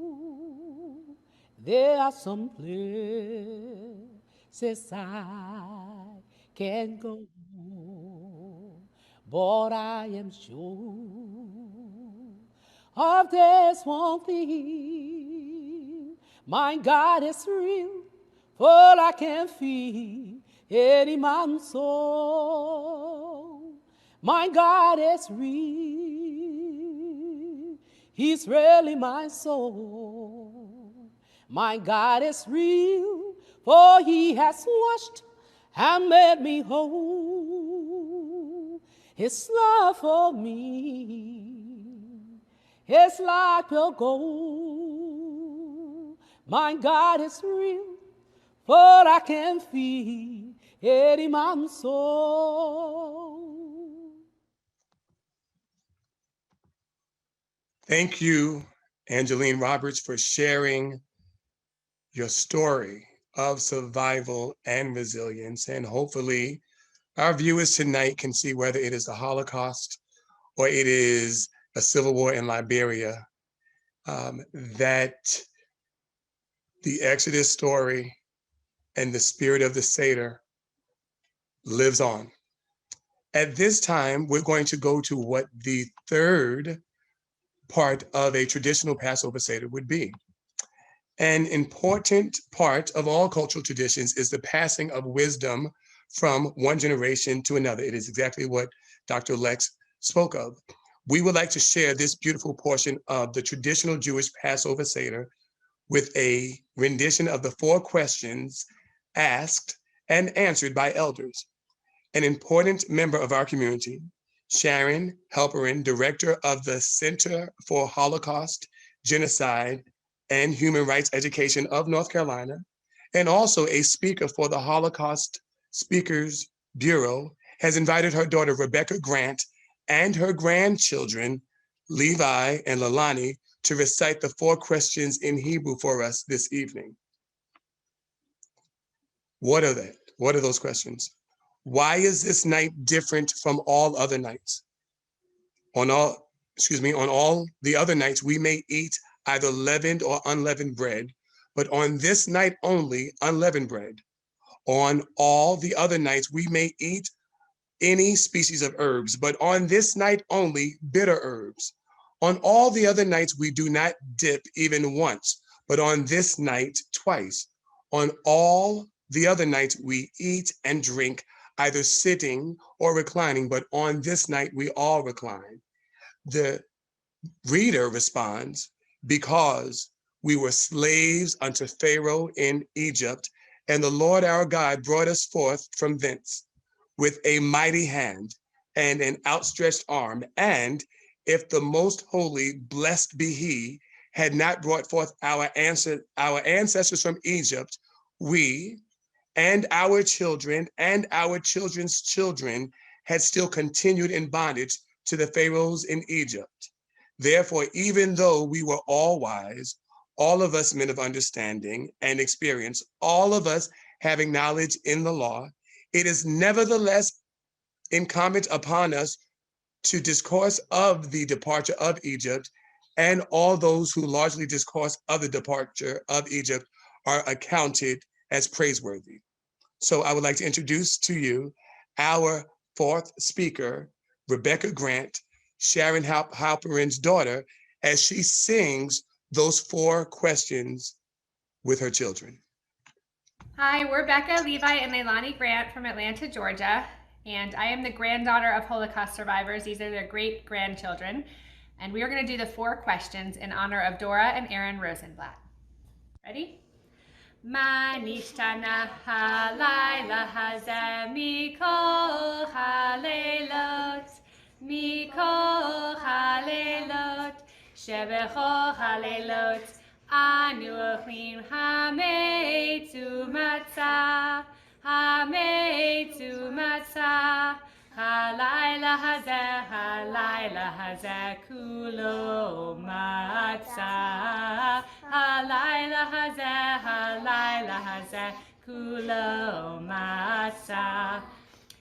There are some places I can go, but I am sure of this one thing. My God is real, for I can feel any man's soul. My God is real, He's really my soul. My God is real, for He has washed and made me whole. His love for me is like pure gold. My God is real, for I can feel it in my soul. Thank you, Angeline Roberts, for sharing your story of survival and resilience. And hopefully our viewers tonight can see whether it is the Holocaust or it is a civil war in Liberia, that the Exodus story and the spirit of the Seder lives on. At this time, we're going to go to what the third part of a traditional Passover Seder would be. An important part of all cultural traditions is the passing of wisdom from one generation to another. It is exactly what Dr. Lex spoke of. We would like to share this beautiful portion of the traditional Jewish Passover Seder with a rendition of the 4 questions asked and answered by elders. An important member of our community, Sharon Halperin, director of the Center for Holocaust, Genocide, and Human Rights Education of North Carolina, and also a speaker for the Holocaust Speakers Bureau, has invited her daughter, Rebecca Grant, and her grandchildren, Levi and Leilani, to recite the 4 questions in Hebrew for us this evening. What are they? What are those questions? Why is this night different from all other nights? On all the other nights, we may eat either leavened or unleavened bread, but on this night only, unleavened bread. On all the other nights, we may eat any species of herbs, but on this night only, bitter herbs. On all the other nights, we do not dip even once, but on this night, twice. On all the other nights, we eat and drink, either sitting or reclining, but on this night, we all recline. The reader responds, because we were slaves unto Pharaoh in Egypt, and the Lord our God brought us forth from thence with a mighty hand and an outstretched arm. And if the most holy, blessed be he, had not brought forth our ancestors from Egypt, we and our children and our children's children had still continued in bondage to the Pharaohs in Egypt. Therefore, even though we were all wise, all of us men of understanding and experience, all of us having knowledge in the law, it is nevertheless incumbent upon us to discourse of the departure of Egypt, and all those who largely discourse of the departure of Egypt are accounted as praiseworthy. So I would like to introduce to you our 4th speaker, Rebecca Grant, Sharon Halperin's daughter, as she sings those 4 questions with her children. Hi, we're Becca, Levi, and Leilani Grant from Atlanta, Georgia, and I am the granddaughter of Holocaust survivors. These are their great-grandchildren, and we are going to do the 4 questions in honor of Dora and Aaron Rosenblatt. Ready? Ma nishtana halayla hazeh mikol haleilot, mikol haleilot, shebecho haleilot, anu ochlim hametzu matzah, hametzu matzah, הלילה הזה כולו מצה. הלילה הזה כולו מצה.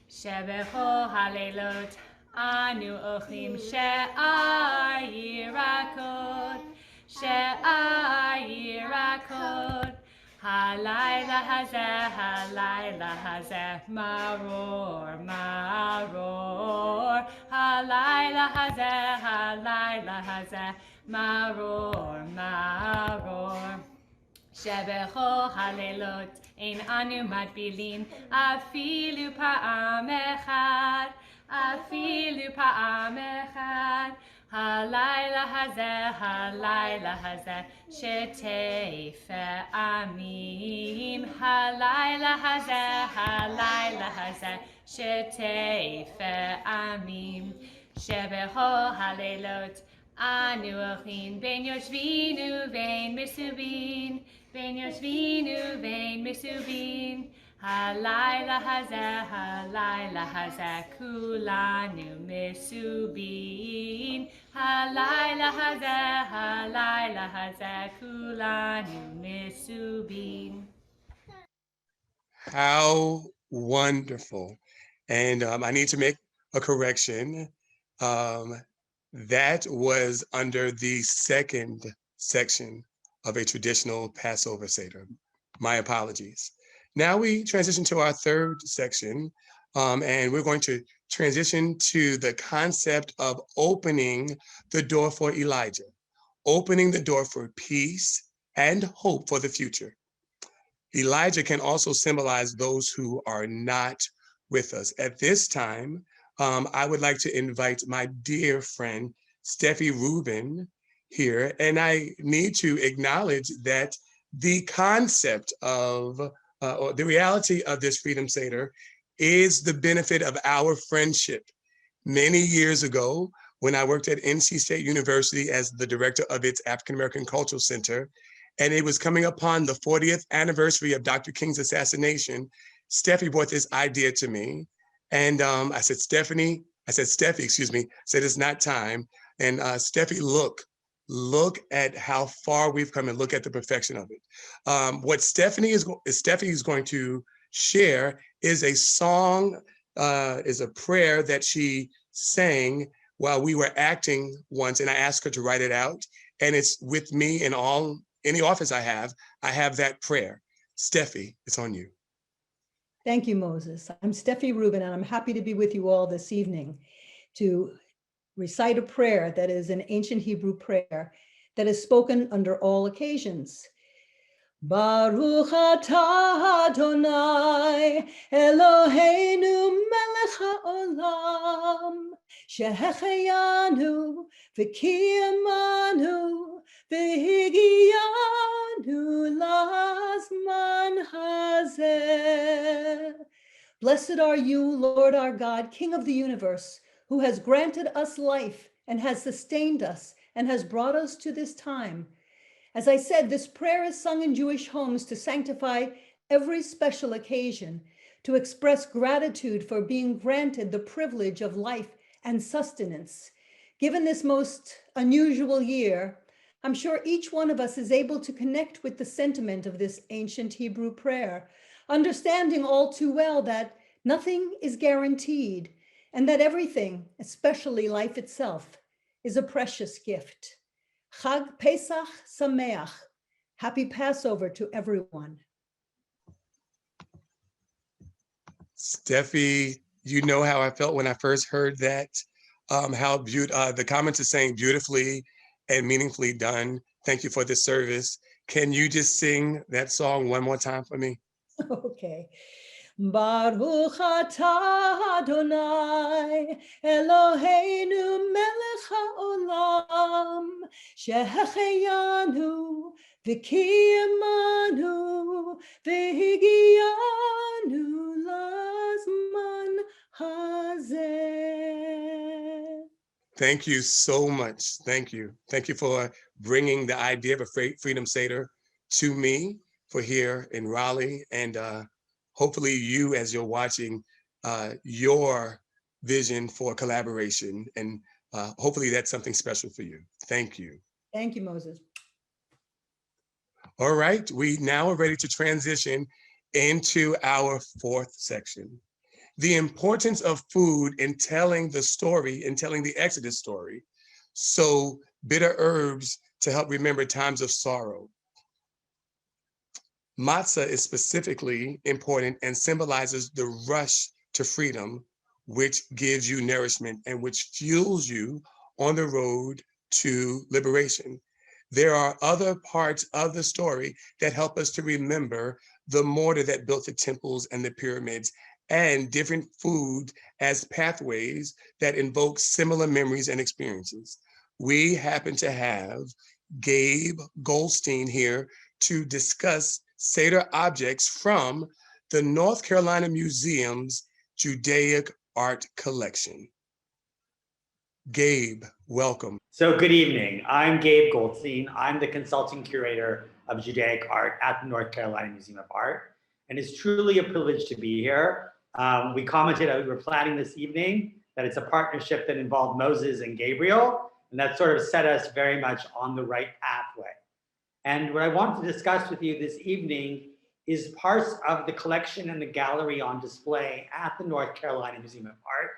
שבכל הלילות אנו אוכלים שאר ירקות. הלילה הזה מרור. הלילה הזה מרור. שבכל הלילות אין אנו מטבילים אפילו פעם אחת. הלילה הזה שתי פעמים. הלילה הזה שתי פעמים. שבכל הלילות אנו אוכלים בין יושבין ובין מסובין. הלילה הזה כולנו מסובין. הלילה הזה כולנו מסובין. How wonderful. And I need to make a correction. That was under the second section of a traditional Passover Seder. My apologies. Now we transition to our third section, and we're going to transition to the concept of opening the door for Elijah, opening the door for peace and hope for the future. Elijah can also symbolize those who are not with us. At this time, I would like to invite my dear friend, Steff Rubin, here, and I need to acknowledge that the concept of or the reality of this Freedom Seder is the benefit of our friendship. Many years ago, when I worked at NC State University as the director of its African American Cultural Center, and it was coming upon the 40th anniversary of Dr. King's assassination, Steffi brought this idea to me. And I said, Steffi, said it's not time. And Steffi, look at how far we've come and look at the perfection of it. What Steffi is going to share is a song, is a prayer that she sang while we were acting once, and I asked her to write it out. And it's with me in any office I have that prayer. Steffi, it's on you. Thank you, Moses. I'm Steffi Rubin, and I'm happy to be with you all this evening to recite a prayer that is an ancient Hebrew prayer that is spoken under all occasions. Baruch atah Adonai Eloheinu melech haolam shehecheyanu v'kiyamanu v'higiyanu lazman hazeh. Blessed are you, Lord our God, King of the universe, who has granted us life and has sustained us and has brought us to this time. As I said, this prayer is sung in Jewish homes to sanctify every special occasion, to express gratitude for being granted the privilege of life and sustenance. Given this most unusual year, I'm sure each one of us is able to connect with the sentiment of this ancient Hebrew prayer, understanding all too well that nothing is guaranteed, and that everything, especially life itself, is a precious gift. Chag Pesach Sameach. Happy Passover to everyone. Steffi, you know how I felt when I first heard that, how the comments are saying beautifully and meaningfully done. Thank you for this service. Can you just sing that song one more time for me? Okay. Baruch atah Adonai Eloheinu melech haolam shehecheyanu v'kiyamanu v'higiyanu lazman hazeh. Thank you so much. Thank you. Thank you for bringing the idea of a Freedom Seder to me for here in Raleigh, and hopefully you, as you're watching, your vision for collaboration. And hopefully that's something special for you. Thank you. Thank you, Moses. All right, we now are ready to transition into our fourth section. The importance of food in telling the story, in telling the Exodus story. So bitter herbs to help remember times of sorrow. Matzah is specifically important and symbolizes the rush to freedom, which gives you nourishment and which fuels you on the road to liberation. There are other parts of the story that help us to remember the mortar that built the temples and the pyramids, and different food as pathways that invoke similar memories and experiences. We happen to have Gabe Goldstein here to discuss Seder objects from the North Carolina Museum's Judaic Art Collection. Gabe, welcome. So good evening. I'm Gabe Goldstein. I'm the consulting curator of Judaic Art at the North Carolina Museum of Art. And it's truly a privilege to be here. We commented as we were planning this evening that it's a partnership that involved Moses and Gabriel, and that sort of set us very much on the right pathway. And what I want to discuss with you this evening is parts of the collection and the gallery on display at the North Carolina Museum of Art,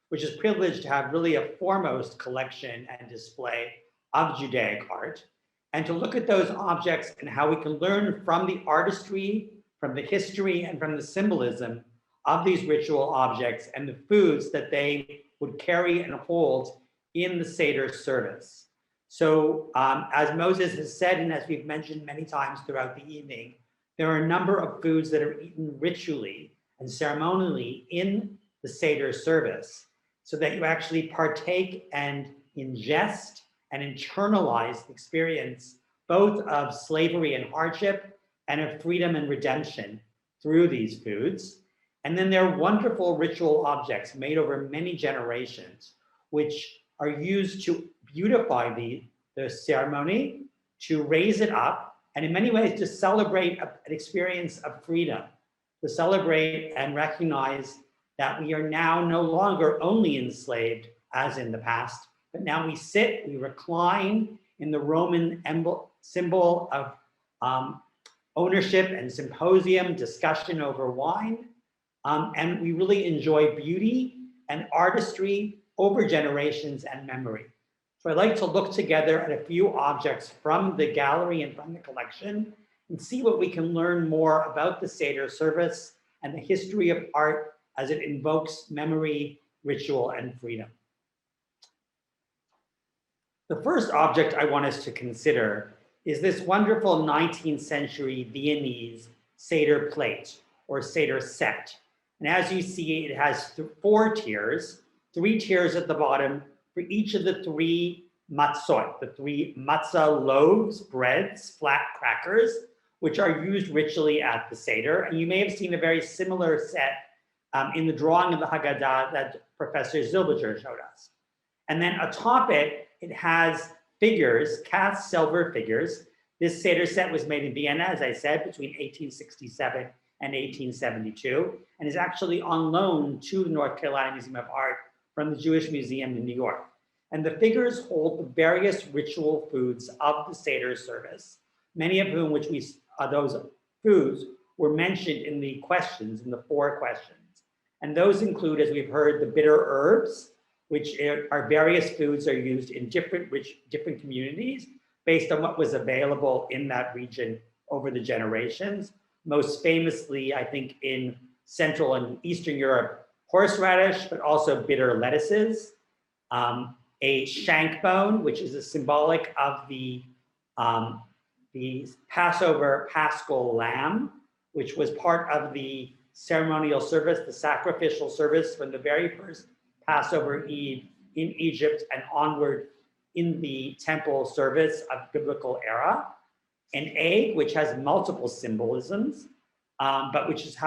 which is privileged to have really a foremost collection and display of Judaic art, and to look at those objects and how we can learn from the artistry, from the history, and from the symbolism of these ritual objects and the foods that they would carry and hold in the Seder service. So as Moses has said, and as we've mentioned many times throughout the evening, there are a number of foods that are eaten ritually and ceremonially in the Seder service, so that you actually partake and ingest and internalize the experience both of slavery and hardship and of freedom and redemption through these foods. And then there are wonderful ritual objects made over many generations, which are used to beautify the ceremony, to raise it up, and in many ways to celebrate an experience of freedom, to celebrate and recognize that we are now no longer only enslaved as in the past, but now we sit, we recline in the Roman symbol of ownership and symposium, discussion over wine, and we really enjoy beauty and artistry over generations and memory. So I'd like to look together at a few objects from the gallery and from the collection and see what we can learn more about the Seder service and the history of art as it invokes memory, ritual, and freedom. The first object I want us to consider is this wonderful 19th century Viennese Seder plate or Seder set. And as you see, it has 4 tiers, 3 tiers at the bottom for each of the 3 matzot, the 3 matzah loaves, breads, flat crackers, which are used ritually at the Seder. And you may have seen a very similar set in the drawing of the Haggadah that Professor Silbiger showed us. And then atop it, it has figures, cast silver figures. This Seder set was made in Vienna, as I said, between 1867 and 1872, and is actually on loan to the North Carolina Museum of Art from the Jewish Museum in New York. And the figures hold the various ritual foods of the Seder service, many of whom, those foods were mentioned in the questions, in the 4 questions. And those include, as we've heard, the bitter herbs, which are various foods are used in different communities based on what was available in that region over the generations. Most famously, I think, in Central and Eastern Europe, horseradish, but also bitter lettuces, a shank bone, which is a symbolic of the Passover Paschal lamb, which was part of the ceremonial service, the sacrificial service from the very first Passover Eve in Egypt and onward in the temple service of biblical era. An egg, which has multiple symbolisms, but which is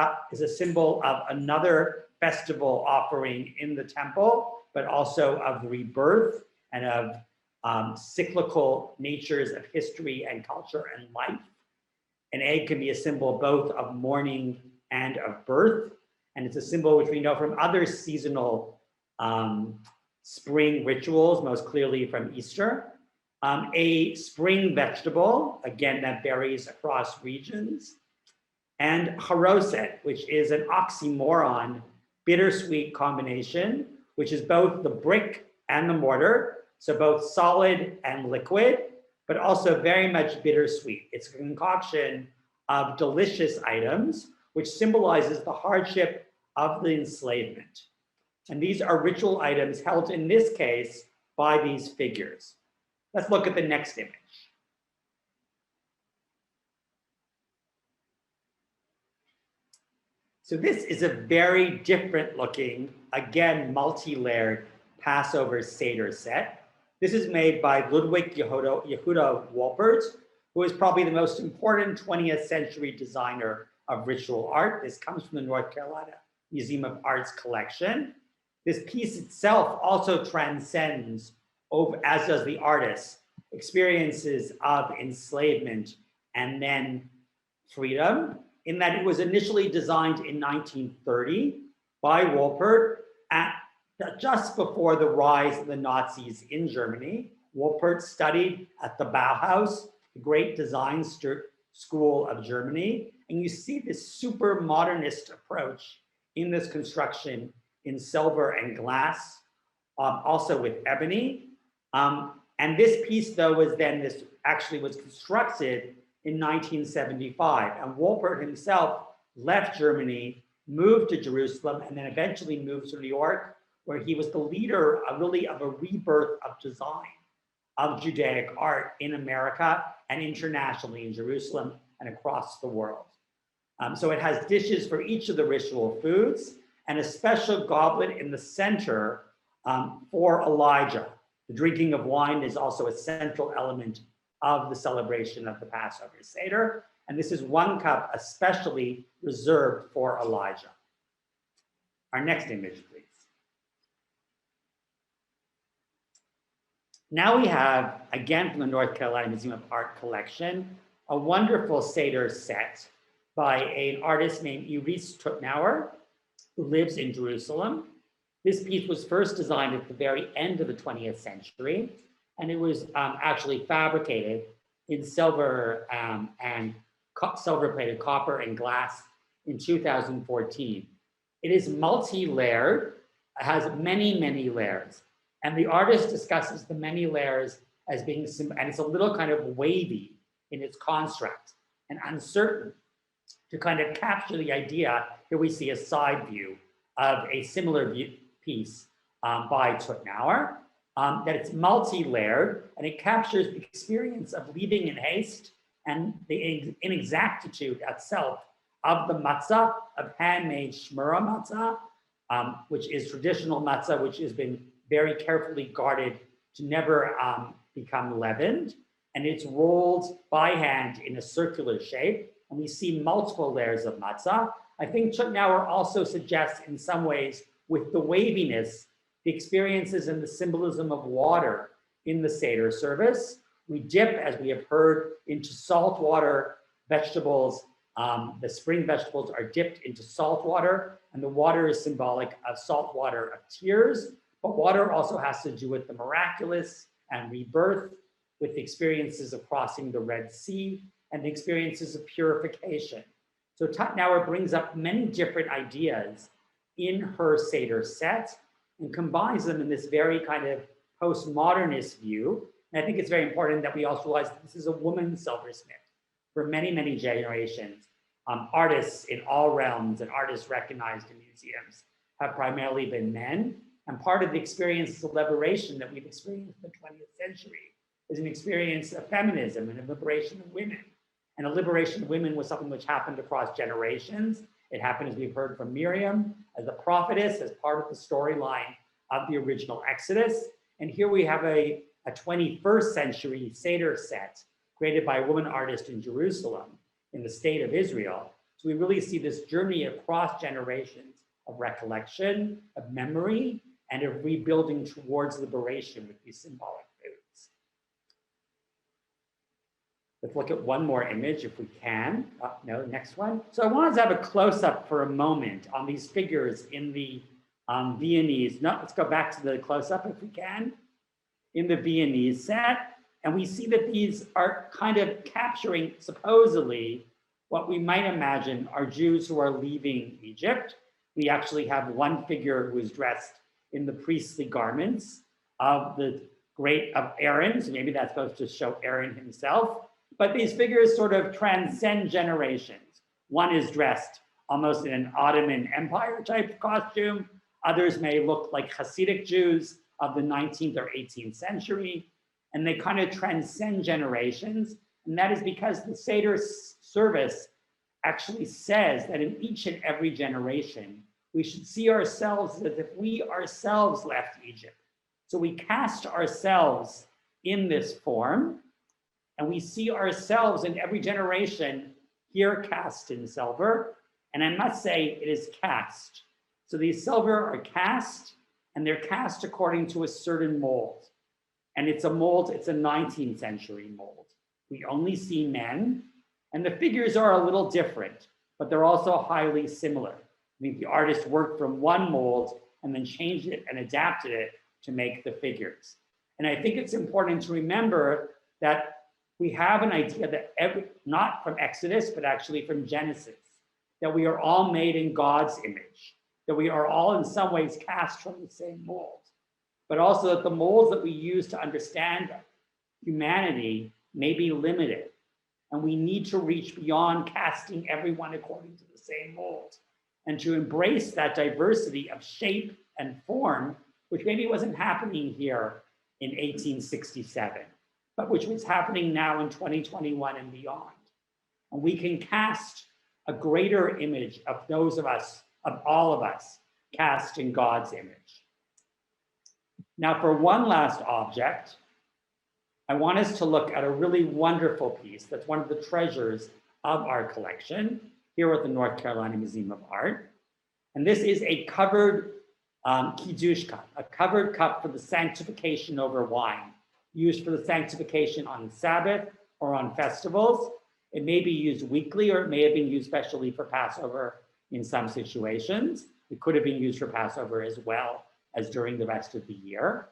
a symbol of another festival offering in the temple, but also of rebirth and of cyclical natures of history and culture and life. An egg can be a symbol both of mourning and of birth, and it's a symbol which we know from other seasonal spring rituals, most clearly from Easter, a spring vegetable, again, that varies across regions, and haroset, which is an oxymoron, bittersweet combination, which is both the brick and the mortar, so both solid and liquid, but also very much bittersweet. It's a concoction of delicious items, which symbolizes the hardship of the enslavement. And these are ritual items held in this case by these figures. Let's look at the next image. So this is a very different looking, again, multi-layered Passover Seder set. This is made by Ludwig Yehuda Wolpert, who is probably the most important 20th century designer of ritual art. This comes from the North Carolina Museum of Art's collection. This piece itself also transcends, as does the artist, experiences of enslavement and then freedom, in that it was initially designed in 1930 by Wolpert just before the rise of the Nazis in Germany. Wolpert studied at the Bauhaus, the great design school of Germany, and you see this super modernist approach in this construction in silver and glass, also with ebony. And this piece, though, was constructed in 1975. And Wolpert himself left Germany, moved to Jerusalem, and then eventually moved to New York, where he was the leader really of a rebirth of design of Judaic art in America and internationally in Jerusalem and across the world. So it has dishes for each of the ritual foods and a special goblet in the center for Elijah. The drinking of wine is also a central element of the celebration of the Passover Seder. And this is one cup especially reserved for Elijah. Our next image, please. Now we have, again from the North Carolina Museum of Art collection, a wonderful Seder set by an artist named Iris Tutnauer, who lives in Jerusalem. This piece was first designed at the very end of the 20th century, and it was actually fabricated in silver and silver-plated copper and glass in 2014. It is multi-layered, has many, many layers. And the artist discusses the many layers as being, and it's a little kind of wavy in its construct and uncertain to kind of capture the idea. Here we see a side view of a similar piece by Tutnauer, that it's multi-layered and it captures the experience of leaving in haste and the inexactitude itself of the matzah, of handmade shmura matzah, which is traditional matzah, which has been very carefully guarded to never become leavened. And it's rolled by hand in a circular shape. And we see multiple layers of matzah. I think Tutnauer also suggests in some ways with the waviness, the experiences and the symbolism of water in the Seder service. We dip, as we have heard, into saltwater vegetables. The spring vegetables are dipped into salt water, and the water is symbolic of salt water of tears. But water also has to do with the miraculous and rebirth, with the experiences of crossing the Red Sea and the experiences of purification. So Tutnauer brings up many different ideas in her Seder set and combines them in this very kind of postmodernist view. And I think it's very important that we also realize that this is a woman silversmith. For many, many generations, artists in all realms and artists recognized in museums have primarily been men. And part of the experience of liberation that we've experienced in the 20th century is an experience of feminism and a liberation of women. And a liberation of women was something which happened across generations. It happened, as we've heard from Miriam, as the prophetess, as part of the storyline of the original Exodus. And here we have a 21st century Seder set created by a woman artist in Jerusalem in the state of Israel. So we really see this journey across generations of recollection, of memory, and of rebuilding towards liberation with these symbolic foods. Let's look at one more image if we can. No, next one. So I wanted to have a close-up for a moment on these figures in the Viennese. No, let's go back to the close-up if we can. In the Viennese set, and we see that these are kind of capturing, supposedly, what we might imagine are Jews who are leaving Egypt. We actually have one figure who is dressed in the priestly garments of the of Aaron, so maybe that's supposed to show Aaron himself. But these figures sort of transcend generations. One is dressed almost in an Ottoman Empire type costume. Others may look like Hasidic Jews of the 19th or 18th century. And they kind of transcend generations. And that is because the Seder service actually says that in each and every generation, we should see ourselves as if we ourselves left Egypt. So we cast ourselves in this form, and we see ourselves in every generation here cast in silver. And I must say it is cast. So these silver are cast, and they're cast according to a certain mold. And it's a mold, it's a 19th century mold. We only see men, and the figures are a little different, but they're also highly similar. I mean, the artist worked from one mold and then changed it and adapted it to make the figures. And I think it's important to remember that we have an idea that not from Exodus, but actually from Genesis, that we are all made in God's image, that we are all in some ways cast from the same mold, but also that the molds that we use to understand humanity may be limited. And we need to reach beyond casting everyone according to the same mold and to embrace that diversity of shape and form, which maybe wasn't happening here in 1867, but which was happening now in 2021 and beyond. And we can cast a greater image of those of us, of all of us, cast in God's image. Now, for one last object, I want us to look at a really wonderful piece that's one of the treasures of our collection here at the North Carolina Museum of Art. And this is a covered kiddush cup, a covered cup for the sanctification over wine, used for the sanctification on Sabbath or on festivals. It may be used weekly, or it may have been used specially for Passover in some situations. It could have been used for Passover as well as during the rest of the year.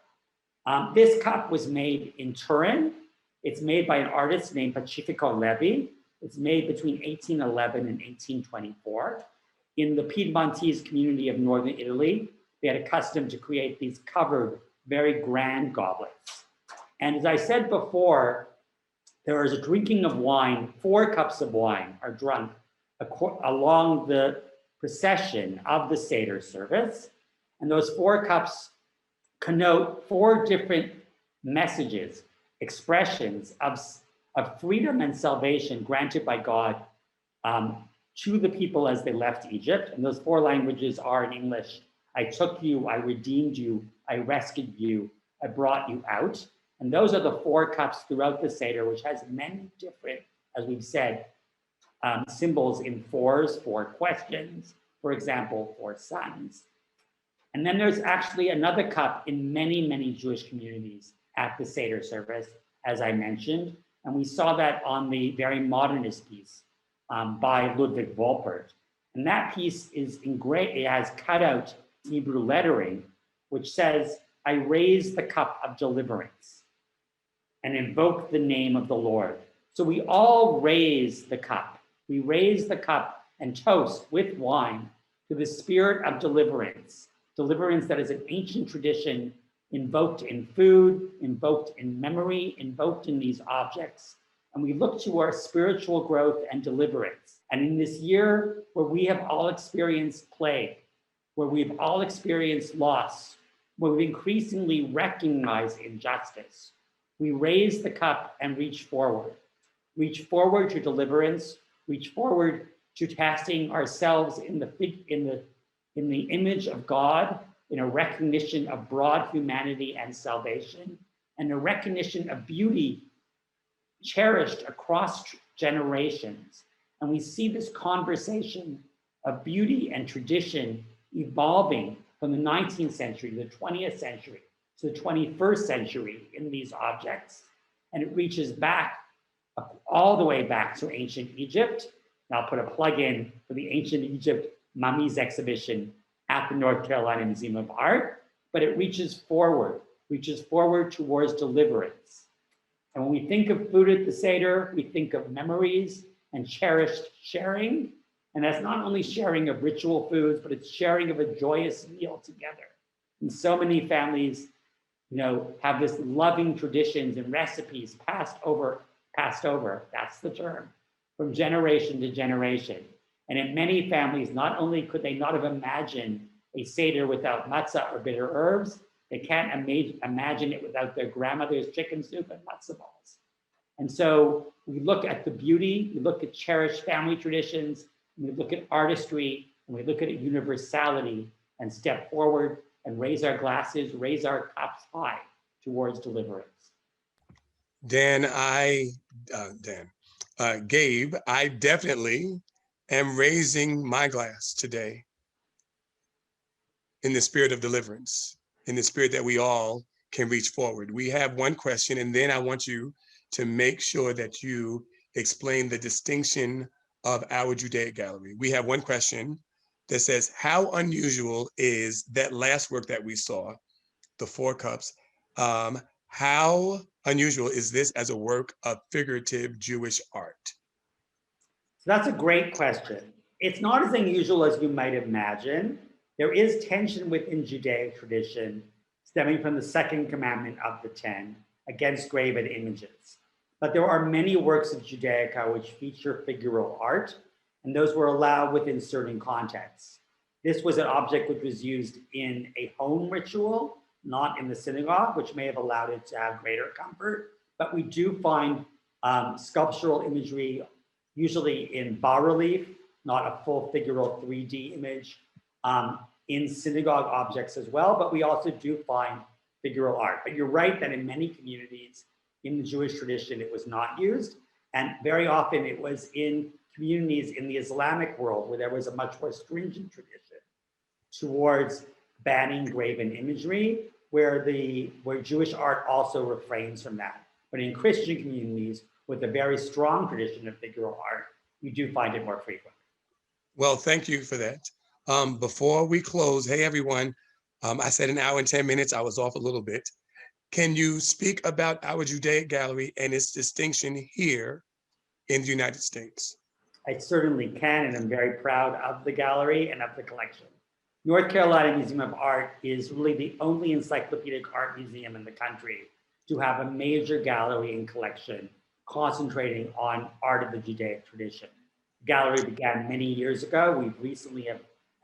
This cup was made in Turin. It's made by an artist named Pacifico Levi. It's made between 1811 and 1824. In the Piedmontese community of Northern Italy, they had a custom to create these covered, very grand goblets. And as I said before, there is a drinking of wine. 4 cups of wine are drunk along the procession of the Seder service. And those 4 cups connote 4 different messages, expressions of freedom and salvation granted by God to the people as they left Egypt. And those 4 languages are in English: I took you, I redeemed you, I rescued you, I brought you out. And those are the 4 cups throughout the Seder, which has many different, as we've said, symbols in 4s, 4 questions, for example, 4 sons. And then there's actually another cup in many, many Jewish communities at the Seder service, as I mentioned. And we saw that on the very modernist piece by Ludwig Wolpert. And that piece is engraved, it has cut out Hebrew lettering, which says, I raise the cup of deliverance and invoke the name of the Lord. So we all raise the cup. We raise the cup and toast with wine to the spirit of deliverance. Deliverance that is an ancient tradition invoked in food, invoked in memory, invoked in these objects. And we look to our spiritual growth and deliverance. And in this year where we have all experienced plague, where we've all experienced loss, where we increasingly recognize injustice, we raise the cup and reach forward to deliverance, reach forward to casting ourselves in the image of God, in a recognition of broad humanity and salvation, and a recognition of beauty cherished across generations. And we see this conversation of beauty and tradition evolving from the 19th century, the 20th century, to the 21st century in these objects. And it reaches back, all the way back to ancient Egypt. And I'll put a plug in for the ancient Egypt mummies exhibition at the North Carolina Museum of Art, but it reaches forward towards deliverance. And when we think of food at the Seder, we think of memories and cherished sharing. And that's not only sharing of ritual foods, but it's sharing of a joyous meal together. And so many families, have this loving traditions and recipes passed over, that's the term, from generation to generation. And in many families, not only could they not have imagined a Seder without matzah or bitter herbs, they can't imagine it without their grandmother's chicken soup and matzah balls. And so we look at the beauty, we look at cherished family traditions, and we look at artistry, and we look at universality, and step forward and raise our glasses, raise our cups high towards deliverance. Gabe, I definitely am raising my glass today in the spirit of deliverance, in the spirit that we all can reach forward. We have one question, and then I want you to make sure that you explain the distinction of our Judaic Gallery. We have one question that says, how unusual is that last work that we saw, the 4 cups? How unusual is this as a work of figurative Jewish art? So that's a great question. It's not as unusual as you might imagine. There is tension within Judaic tradition stemming from the second commandment of the 10 against graven images. But there are many works of Judaica which feature figural art, and those were allowed within certain contexts. This was an object which was used in a home ritual, not in the synagogue, which may have allowed it to have greater comfort. But we do find sculptural imagery, usually in bas-relief, not a full figural 3D image, in synagogue objects as well. But we also do find figural art. But you're right that in many communities in the Jewish tradition, it was not used. And very often it was in communities in the Islamic world where there was a much more stringent tradition towards banning graven imagery, where Jewish art also refrains from that. But in Christian communities with a very strong tradition of figural art, you do find it more frequent. Well, thank you for that. Before we close, hey everyone, I said an hour and 10 minutes, I was off a little bit. Can you speak about our Judaic Gallery and its distinction here in the United States? I certainly can, and I'm very proud of the gallery and of the collection. North Carolina Museum of Art is really the only encyclopedic art museum in the country to have a major gallery and collection concentrating on art of the Judaic tradition. The gallery began many years ago. We've recently,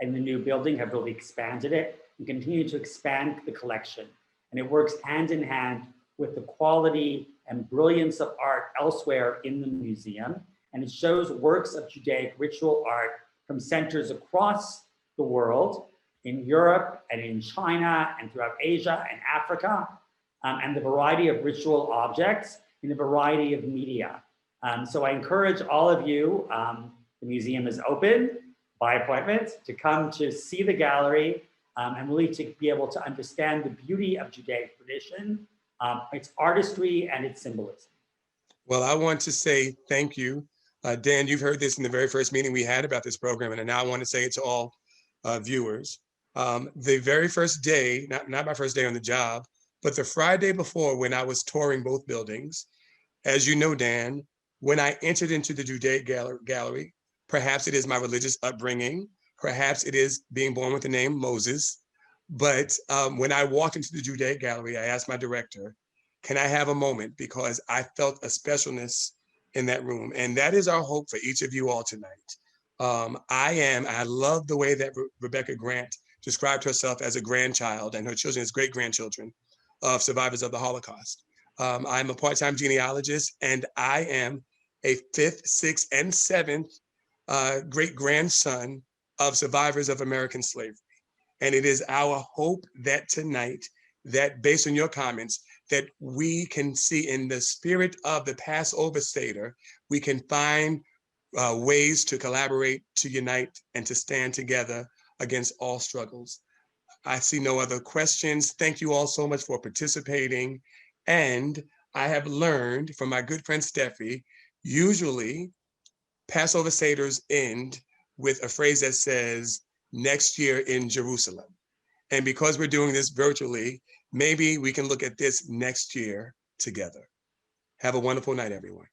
in the new building, have really expanded it and continue to expand the collection. And it works hand in hand with the quality and brilliance of art elsewhere in the museum. And it shows works of Judaic ritual art from centers across the world, in Europe and in China and throughout Asia and Africa, and the variety of ritual objects in a variety of media. So I encourage all of you, the museum is open by appointment, to come to see the gallery and really to be able to understand the beauty of Judaic tradition, its artistry and its symbolism. Well, I want to say thank you. Dan, you've heard this in the very first meeting we had about this program, and now I want to say it to all viewers. The very first day, not my first day on the job, but the Friday before when I was touring both buildings, as you know, Dan, when I entered into the Judaic Gallery, perhaps it is my religious upbringing, perhaps it is being born with the name Moses, but when I walked into the Judaic Gallery, I asked my director, can I have a moment? Because I felt a specialness in that room. And that is our hope for each of you all tonight. I love the way that Rebecca Grant described herself as a grandchild and her children as great-grandchildren of survivors of the Holocaust. I'm a part-time genealogist, and I am a 5th, 6th, and 7th great-grandson of survivors of American slavery. And it is our hope that tonight, that based on your comments, that we can see in the spirit of the Passover Seder, we can find ways to collaborate, to unite, and to stand together against all struggles. I see no other questions. Thank you all so much for participating. And I have learned from my good friend Steffi, usually Passover Seders end with a phrase that says, next year in Jerusalem. And because we're doing this virtually, maybe we can look at this next year together. Have a wonderful night, everyone.